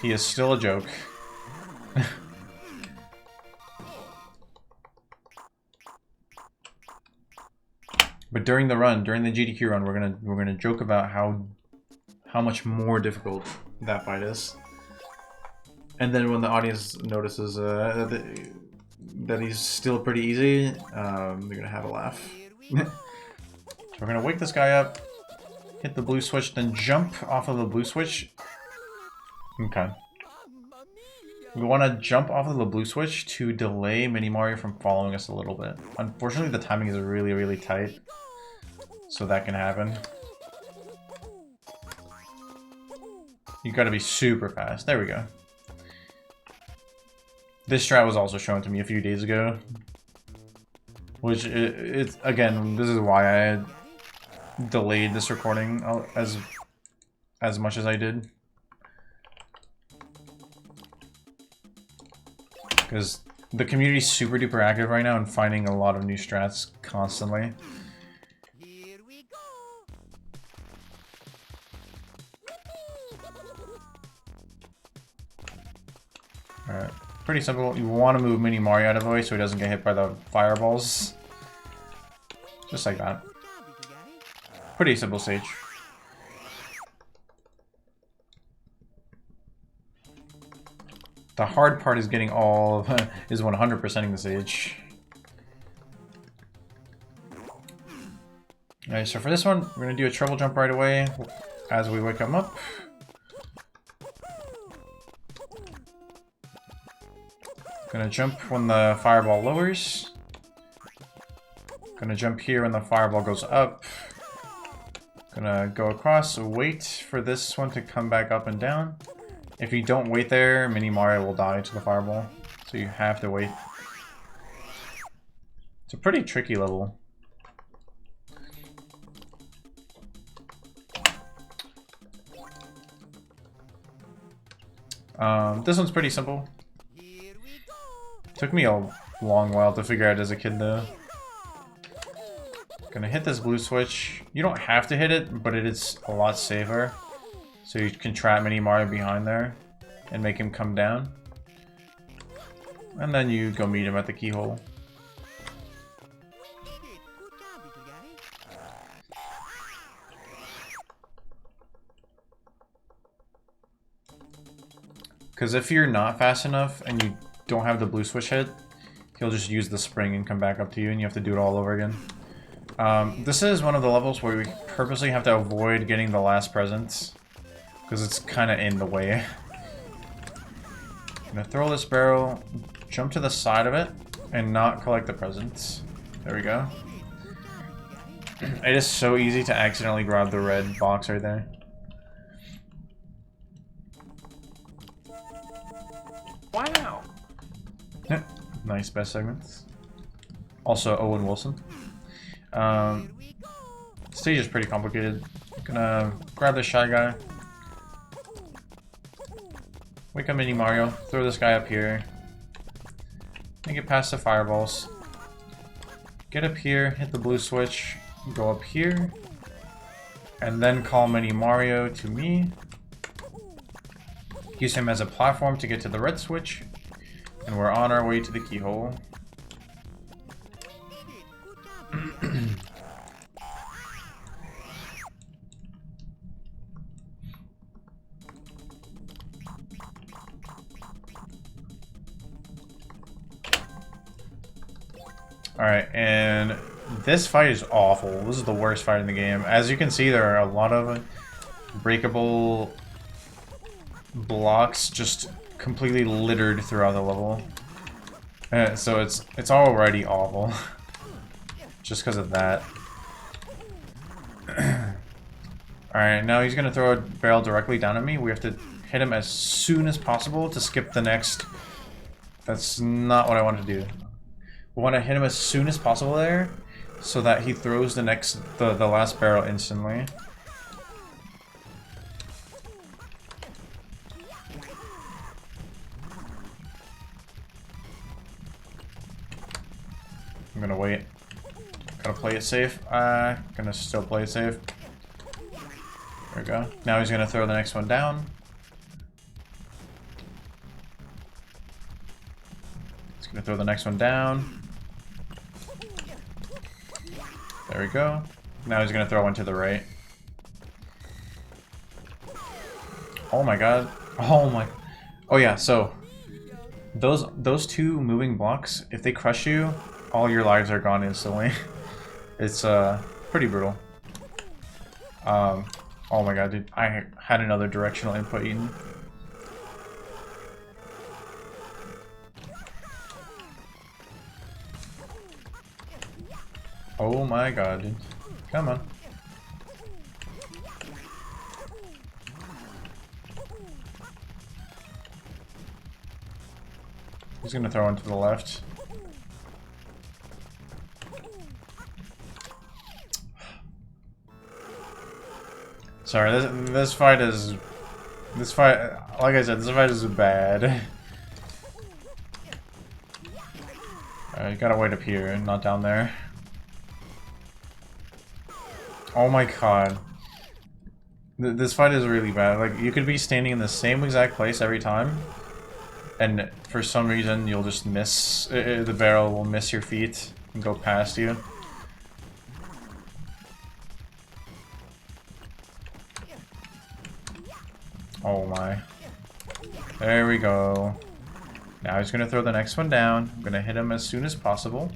He is still a joke. But during the run, during the GDQ run, we're gonna joke about how much more difficult that fight is. And then when the audience notices that he's still pretty easy, they're gonna have a laugh. So we're gonna wake this guy up, hit the blue switch, then jump off of the blue switch. Okay. We want to jump off of the blue switch to delay Mini Mario from following us a little bit. Unfortunately, the timing is really, really tight, so that can happen. You gotta be super fast. There we go. This strat was also shown to me a few days ago. Which, it's again, this is why I delayed this recording as much as I did. Because the community is super duper active right now and finding a lot of new strats constantly. Alright, pretty simple. You want to move Mini Mario out of the way so he doesn't get hit by the fireballs. Just like that. Pretty simple stage. The hard part is getting all of, is 100%ing the stage. Alright, so for this one, we're gonna do a treble jump right away as we wake him up. Gonna jump when the fireball lowers. Gonna jump here when the fireball goes up. Gonna go across, wait for this one to come back up and down. If you don't wait there, Mini Mario will die to the fireball. So you have to wait. It's a pretty tricky level. This one's pretty simple. Took me a long while to figure out as a kid though. Gonna hit this blue switch. You don't have to hit it, but it is a lot safer. So you can trap Mini Mario behind there and make him come down. And then you go meet him at the keyhole. Because if you're not fast enough and you don't have the blue switch hit, he'll just use the spring and come back up to you and you have to do it all over again. This is one of the levels where we purposely have to avoid getting the last presents. Because it's kind of in the way. I'm gonna throw this barrel, jump to the side of it, and not collect the presents. There we go. It is so easy to accidentally grab the red box right there. Wow! Nice, best segments. Also, Owen Wilson. Stage is pretty complicated. Gonna grab this shy guy. Wake up Mini Mario, throw this guy up here. Make it past the fireballs. Get up here, hit the blue switch, go up here. And then call Mini Mario to me. Use him as a platform to get to the red switch. And we're on our way to the keyhole. Alright, and this fight is awful. This is the worst fight in the game. As you can see, there are a lot of breakable blocks just completely littered throughout the level. So it's already awful. Just because of that. Alright, now he's going to throw a barrel directly down at me. We have to hit him as soon as possible to skip the next... That's not what I want to do. We want to hit him as soon as possible there, so that he throws the last barrel instantly. I'm gonna wait. Gotta play it safe. Gonna still play it safe. There we go. Now he's gonna throw the next one down. He's gonna throw the next one down. There we go. Now he's gonna throw one to the right. Oh my god. Oh my. Oh yeah, so those two moving blocks, if they crush you, all your lives are gone instantly. It's pretty brutal. Oh my god, dude. I had another directional input eaten. Oh my god, dude. Come on. He's gonna throw one to the left. Sorry, this fight, like I said, this fight is bad. You gotta wait up here, not down there. Oh my god. This fight is really bad. Like, you could be standing in the same exact place every time, and for some reason you'll just miss, the barrel will miss your feet and go past you. Oh my. There we go. Now he's gonna throw the next one down. I'm gonna hit him as soon as possible.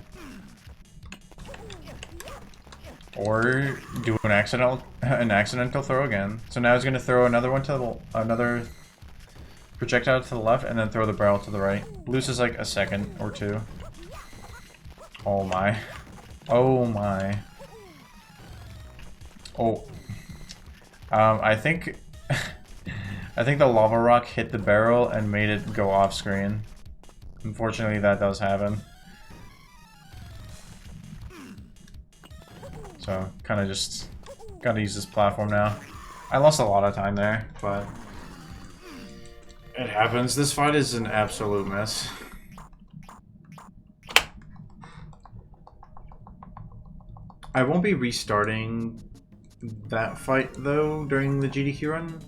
Or do an accidental throw again. So now he's gonna throw another one to another projectile to the left, and then throw the barrel to the right. Loses like a second or two. Oh my. Oh my. Oh. I think I think the lava rock hit the barrel and made it go off screen. Unfortunately, that does happen. So, kind of just gotta use this platform now. I lost a lot of time there, but it happens. This fight is an absolute mess. I won't be restarting that fight, though, during the GDQ run.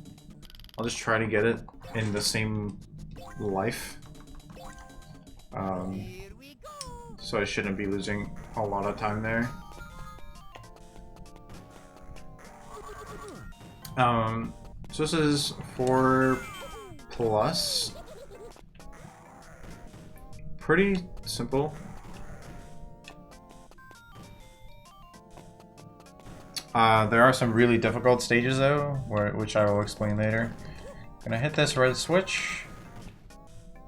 I'll just try to get it in the same life. So I shouldn't be losing a lot of time there. So this is 4+. Pretty simple. There are some really difficult stages though, which I will explain later. Gonna hit this red switch.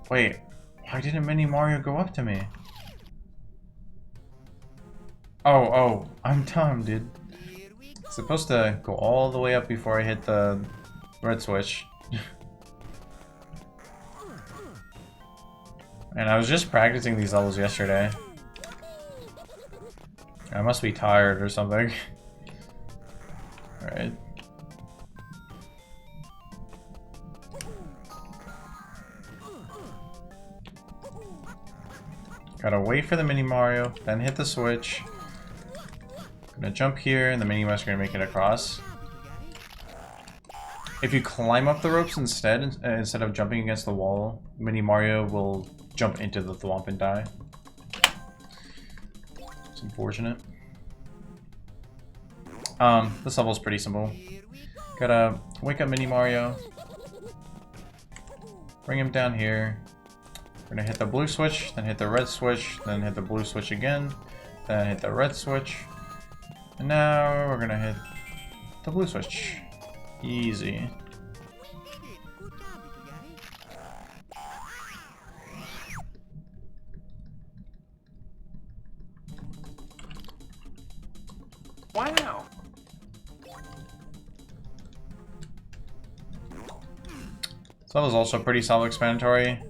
Wait, why didn't Mini Mario go up to me? Oh, I'm dumb, dude. It's supposed to go all the way up before I hit the red switch. And I was just practicing these levels yesterday. I must be tired or something. Alright. Gotta wait for the Mini Mario, then hit the switch. Gonna jump here, and the Mini Mario's gonna make it across. If you climb up the ropes instead of jumping against the wall, Mini Mario will jump into the thwomp and die. It's unfortunate. This level's pretty simple. Gotta wake up Mini Mario. Bring him down here. We're gonna hit the blue switch, then hit the red switch, then hit the blue switch again, then hit the red switch. And now we're gonna hit the blue switch. Easy. Wow. So that was also pretty self-explanatory.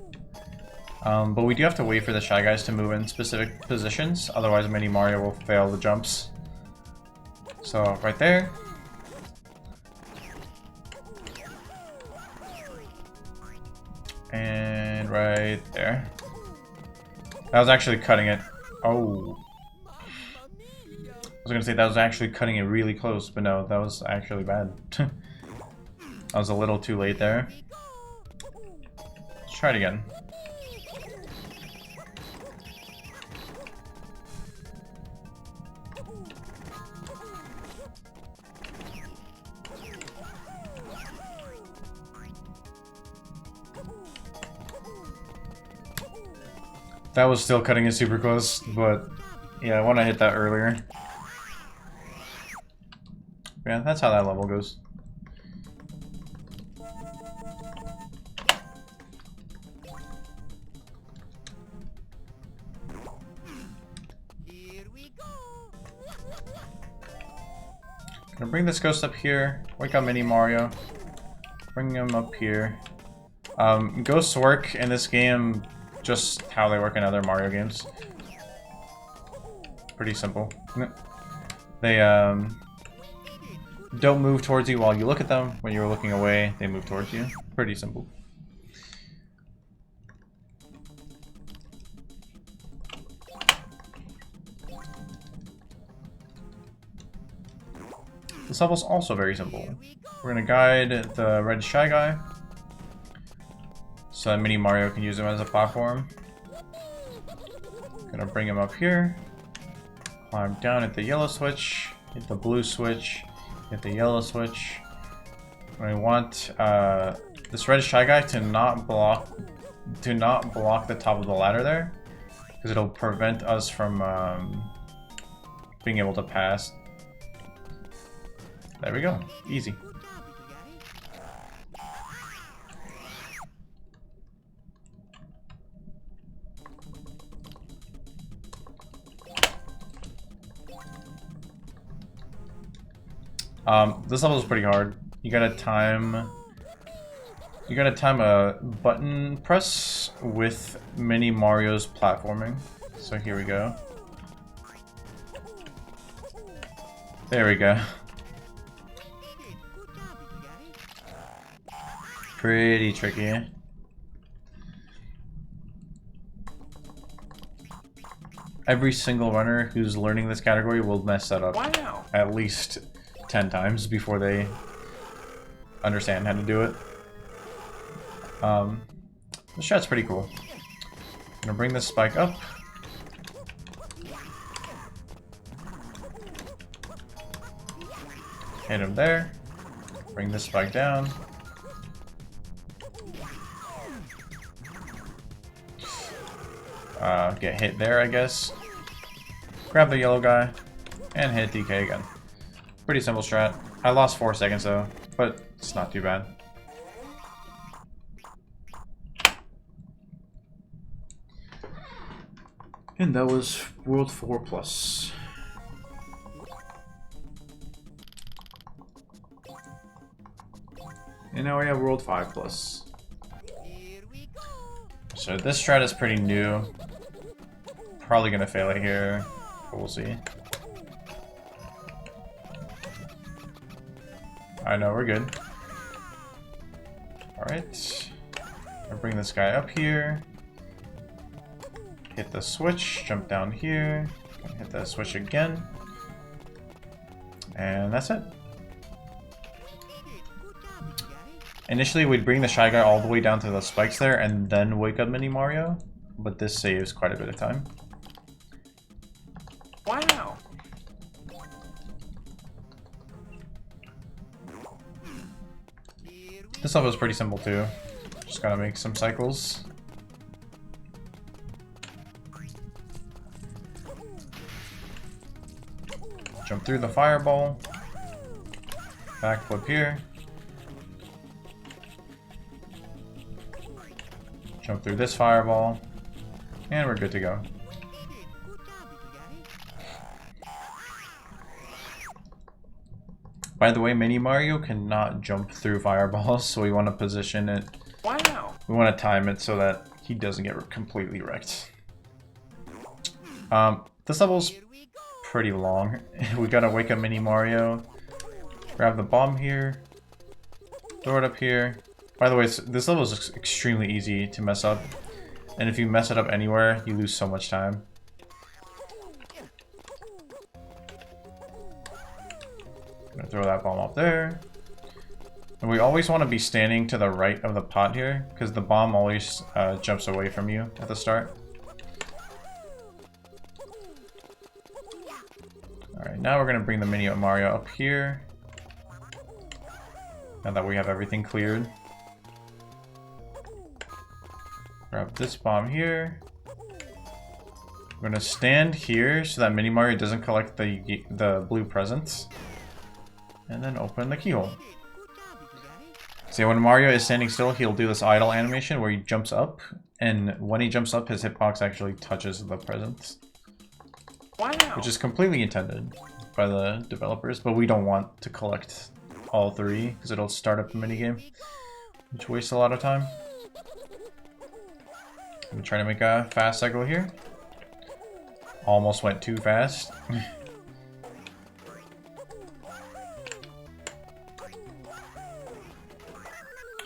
But we do have to wait for the Shy Guys to move in specific positions, otherwise Mini Mario will fail the jumps. So, right there. And right there. That was actually cutting it. Oh. I was gonna say that was actually cutting it really close, but no, that was actually bad. I was a little too late there. Let's try it again. That was still cutting it super close, but yeah, I want to hit that earlier. Yeah, that's how that level goes. Here we go. Gonna bring this ghost up here. Wake up Mini Mario. Bring him up here. Ghosts work in this game just how they work in other Mario games. Pretty simple. They don't move towards you while you look at them. When you're looking away, they move towards you. Pretty simple. This level's also very simple. We're gonna guide the red Shy Guy so that Mini Mario can use him as a platform. Gonna bring him up here. Climb down at the yellow switch, hit the blue switch, hit the yellow switch. We want this red Shy Guy to not block the top of the ladder there, because it'll prevent us from being able to pass. There we go. Easy. This level is pretty hard. You gotta time a button press with Mini Mario's platforming. So here we go. There we go. Pretty tricky. Every single runner who's learning this category will mess that up. Wow. At least 10 times before they understand how to do it. The shot's pretty cool. I'm gonna bring this spike up. Hit him there. Bring this spike down. Get hit there, I guess. Grab the yellow guy and hit DK again. Pretty simple strat. I lost 4 seconds though, but it's not too bad. And that was World 4 Plus. And now we have World 5 Plus. So this strat is pretty new. Probably gonna fail it here, but we'll see. I know, we're good. Alright. I'll bring this guy up here. Hit the switch, jump down here. Hit the switch again. And that's it. Initially, we'd bring the Shy Guy all the way down to the spikes there and then wake up Mini Mario, but this saves quite a bit of time. Wow. This level is pretty simple too. Just gotta make some cycles. Jump through the fireball. Backflip here. Jump through this fireball. And we're good to go. By the way, Mini Mario cannot jump through fireballs, so we want to position it. Wow. We want to time it so that he doesn't get completely wrecked. This level's pretty long. We gotta wake up Mini Mario. Grab the bomb here. Throw it up here. By the way, this level is extremely easy to mess up. And if you mess it up anywhere, you lose so much time. Gonna throw that bomb up there. And we always want to be standing to the right of the pot here, because the bomb always jumps away from you at the start. Alright, now we're gonna bring the Mini Mario up here. Now that we have everything cleared. Grab this bomb here. We're gonna stand here so that Mini Mario doesn't collect the blue presents. And then open the keyhole. See, when Mario is standing still, he'll do this idle animation where he jumps up. And when he jumps up, his hitbox actually touches the presents. Wow. Which is completely intended by the developers, but we don't want to collect all three because it'll start up the minigame, which wastes a lot of time. I'm trying to make a fast cycle here. Almost went too fast.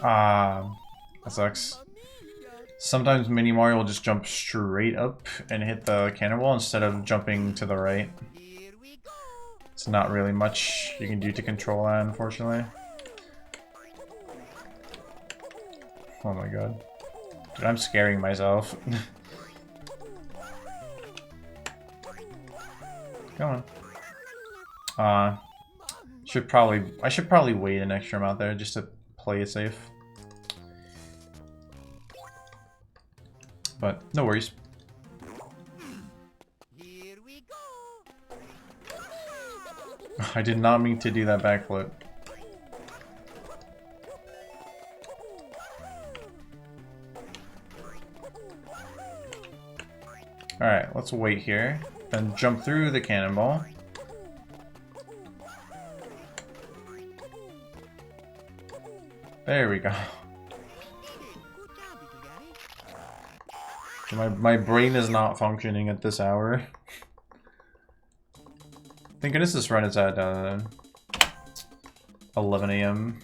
That sucks. Sometimes Mini Mario will just jump straight up and hit the cannonball instead of jumping to the right. It's not really much you can do to control that, unfortunately. Oh my god. Dude, I'm scaring myself. Come on. I should probably wait an extra amount there just to play it safe. But no worries. I did not mean to do that backflip. Alright, let's wait here. Then jump through the cannonball. There we go. My brain is not functioning at this hour. Thank goodness this run is at 11 AM.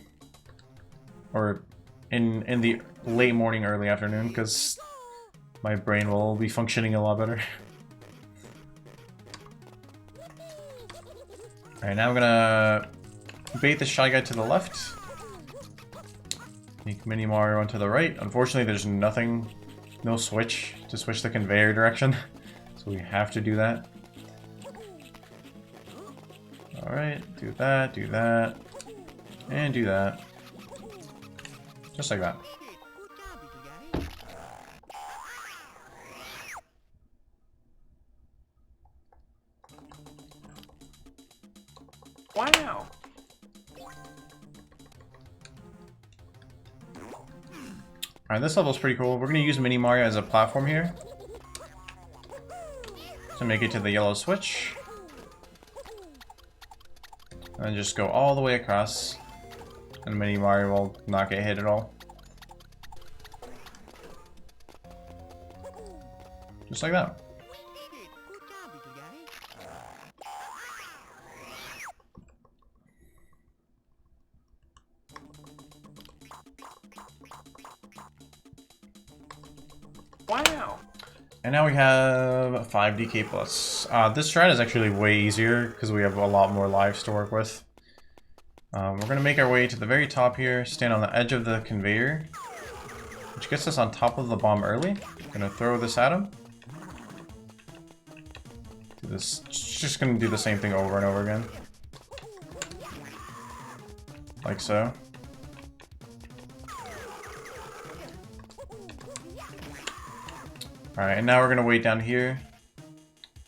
Or in the late morning, early afternoon, because my brain will be functioning a lot better. Alright, now I'm gonna bait the Shy Guy to the left. Make Mini Mario onto the right. Unfortunately, there's no switch to switch the conveyor direction. So we have to do that. Alright, do that, and do that. Just like that. Wow. Alright, this level's pretty cool. We're gonna use Mini Mario as a platform here to make it to the yellow switch. And then just go all the way across. And Mini Mario will not get hit at all. Just like that. Wow. And now we have 5 DK plus. This strat is actually way easier because we have a lot more lives to work with. We're going to make our way to the very top here, stand on the edge of the conveyor, which gets us on top of the bomb early. Going to throw this at him. Just going to do the same thing over and over again. Like so. Alright, and now we're going to wait down here.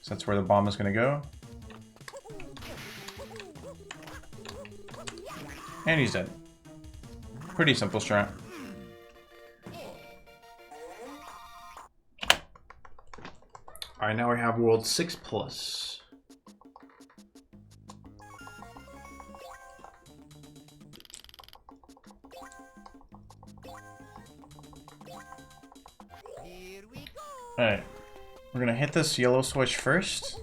So that's where the bomb is going to go. And he's dead. Pretty simple strat. Alright, now we have World 6 Plus. Alright, we're gonna hit this yellow switch first.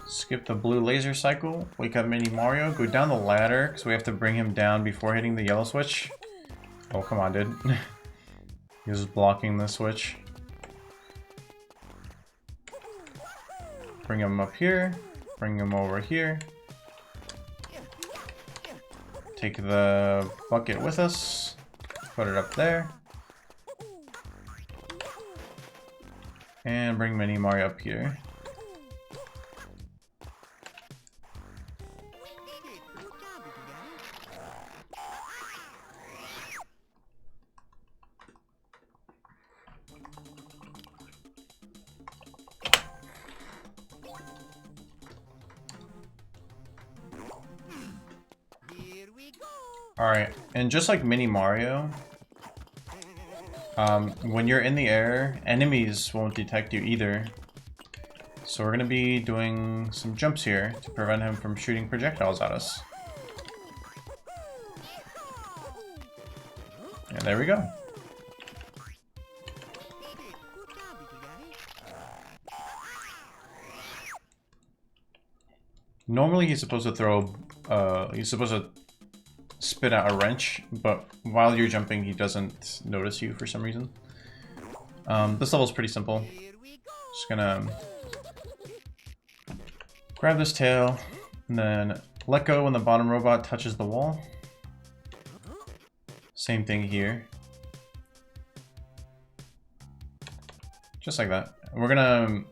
Skip the blue laser cycle, wake up Mini Mario, go down the ladder, because we have to bring him down before hitting the yellow switch. Oh, come on, dude. He was blocking the switch. Bring him up here, bring him over here. Take the bucket with us, put it up there. And bring Mini Mario up here. Alright, and just like Mini Mario, when you're in the air, enemies won't detect you either. So we're going to be doing some jumps here to prevent him from shooting projectiles at us. And there we go. Normally he's supposed to throw, he's supposed to spit out a wrench, but while you're jumping he doesn't notice you for some reason. This level's pretty simple. Just gonna grab this tail and then let go when the bottom robot touches the wall. Same thing here. Just like that. We're gonna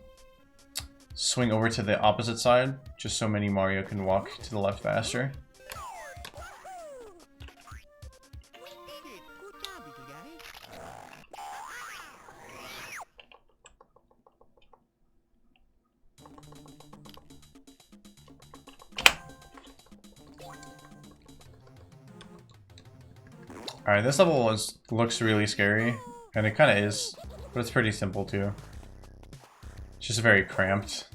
swing over to the opposite side just so Mini Mario can walk to the left faster. Alright, this level looks really scary, and it kind of is, but it's pretty simple too. It's just very cramped.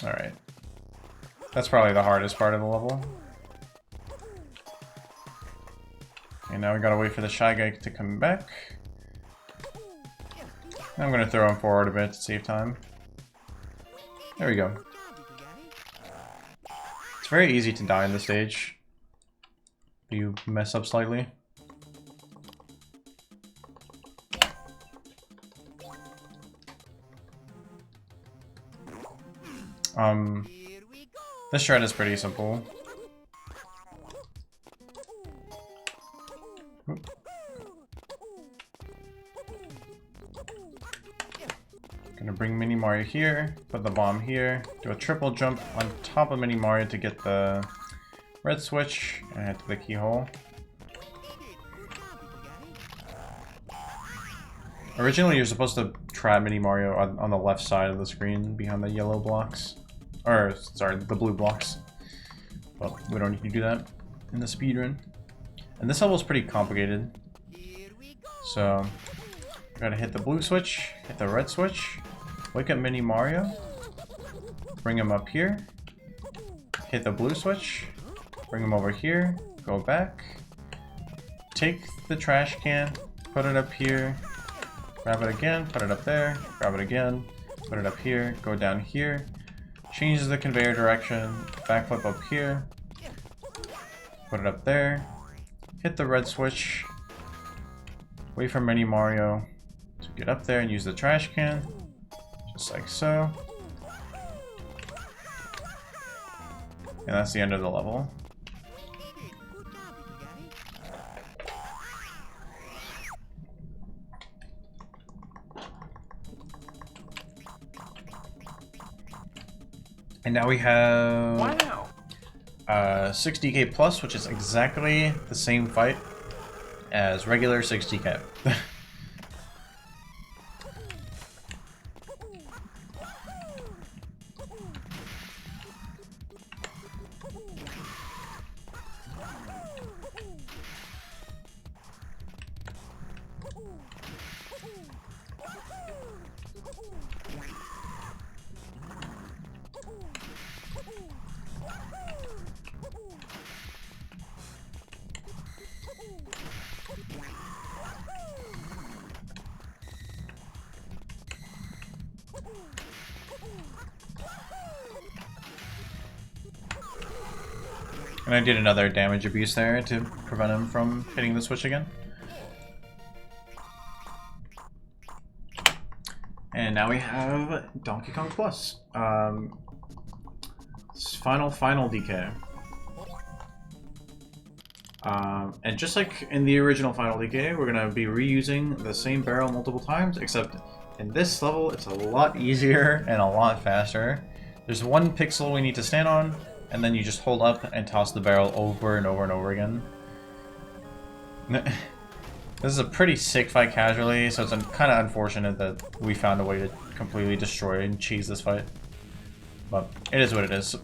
Alright. That's probably the hardest part of the level. And now we gotta wait for the Shy Guy to come back. I'm gonna throw him forward a bit to save time. There we go. It's very easy to die in this stage. You mess up slightly. This shred is pretty simple. Oop. Gonna bring Mini Mario here, put the bomb here, do a triple jump on top of Mini Mario to get the red switch, and head to the keyhole. Originally, you're supposed to trap Mini Mario on the left side of the screen behind the yellow blocks. Or, sorry, the blue blocks. But we don't need to do that in the speedrun. And this level is pretty complicated. So, we gotta hit the blue switch, hit the red switch, wake up Mini Mario, bring him up here, hit the blue switch, bring him over here, go back, take the trash can, put it up here, grab it again, put it up there, grab it again, put it up here, go down here, changes the conveyor direction, backflip up here, put it up there, hit the red switch, wait for Mini Mario to get up there and use the trash can, just like so. And that's the end of the level. And now we have Wow. 60k plus, which is exactly the same fight as regular 60k. And I did another damage abuse there to prevent him from hitting the switch again. And now we have Donkey Kong Plus. Final DK. And just like in the original Final DK, we're gonna be reusing the same barrel multiple times, except in this level, it's a lot easier and a lot faster. There's one pixel we need to stand on, and then you just hold up and toss the barrel over and over and over again. This is a pretty sick fight casually, so it's kind of unfortunate that we found a way to completely destroy and cheese this fight. But it is what it is.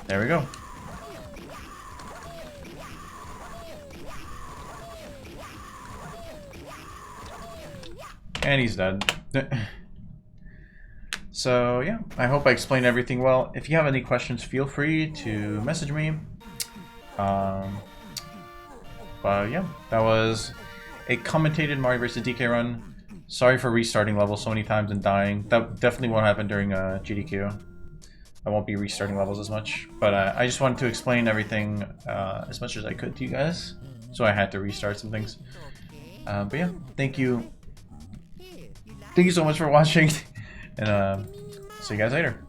There we go. And he's dead. So yeah, I hope I explained everything well. If you have any questions, feel free to message me. But yeah, that was a commentated Mario vs. DK run. Sorry for restarting levels so many times and dying. That definitely won't happen during GDQ. I won't be restarting levels as much. But I just wanted to explain everything as much as I could to you guys. So I had to restart some things. But yeah, thank you. Thank you so much for watching. And see you guys later.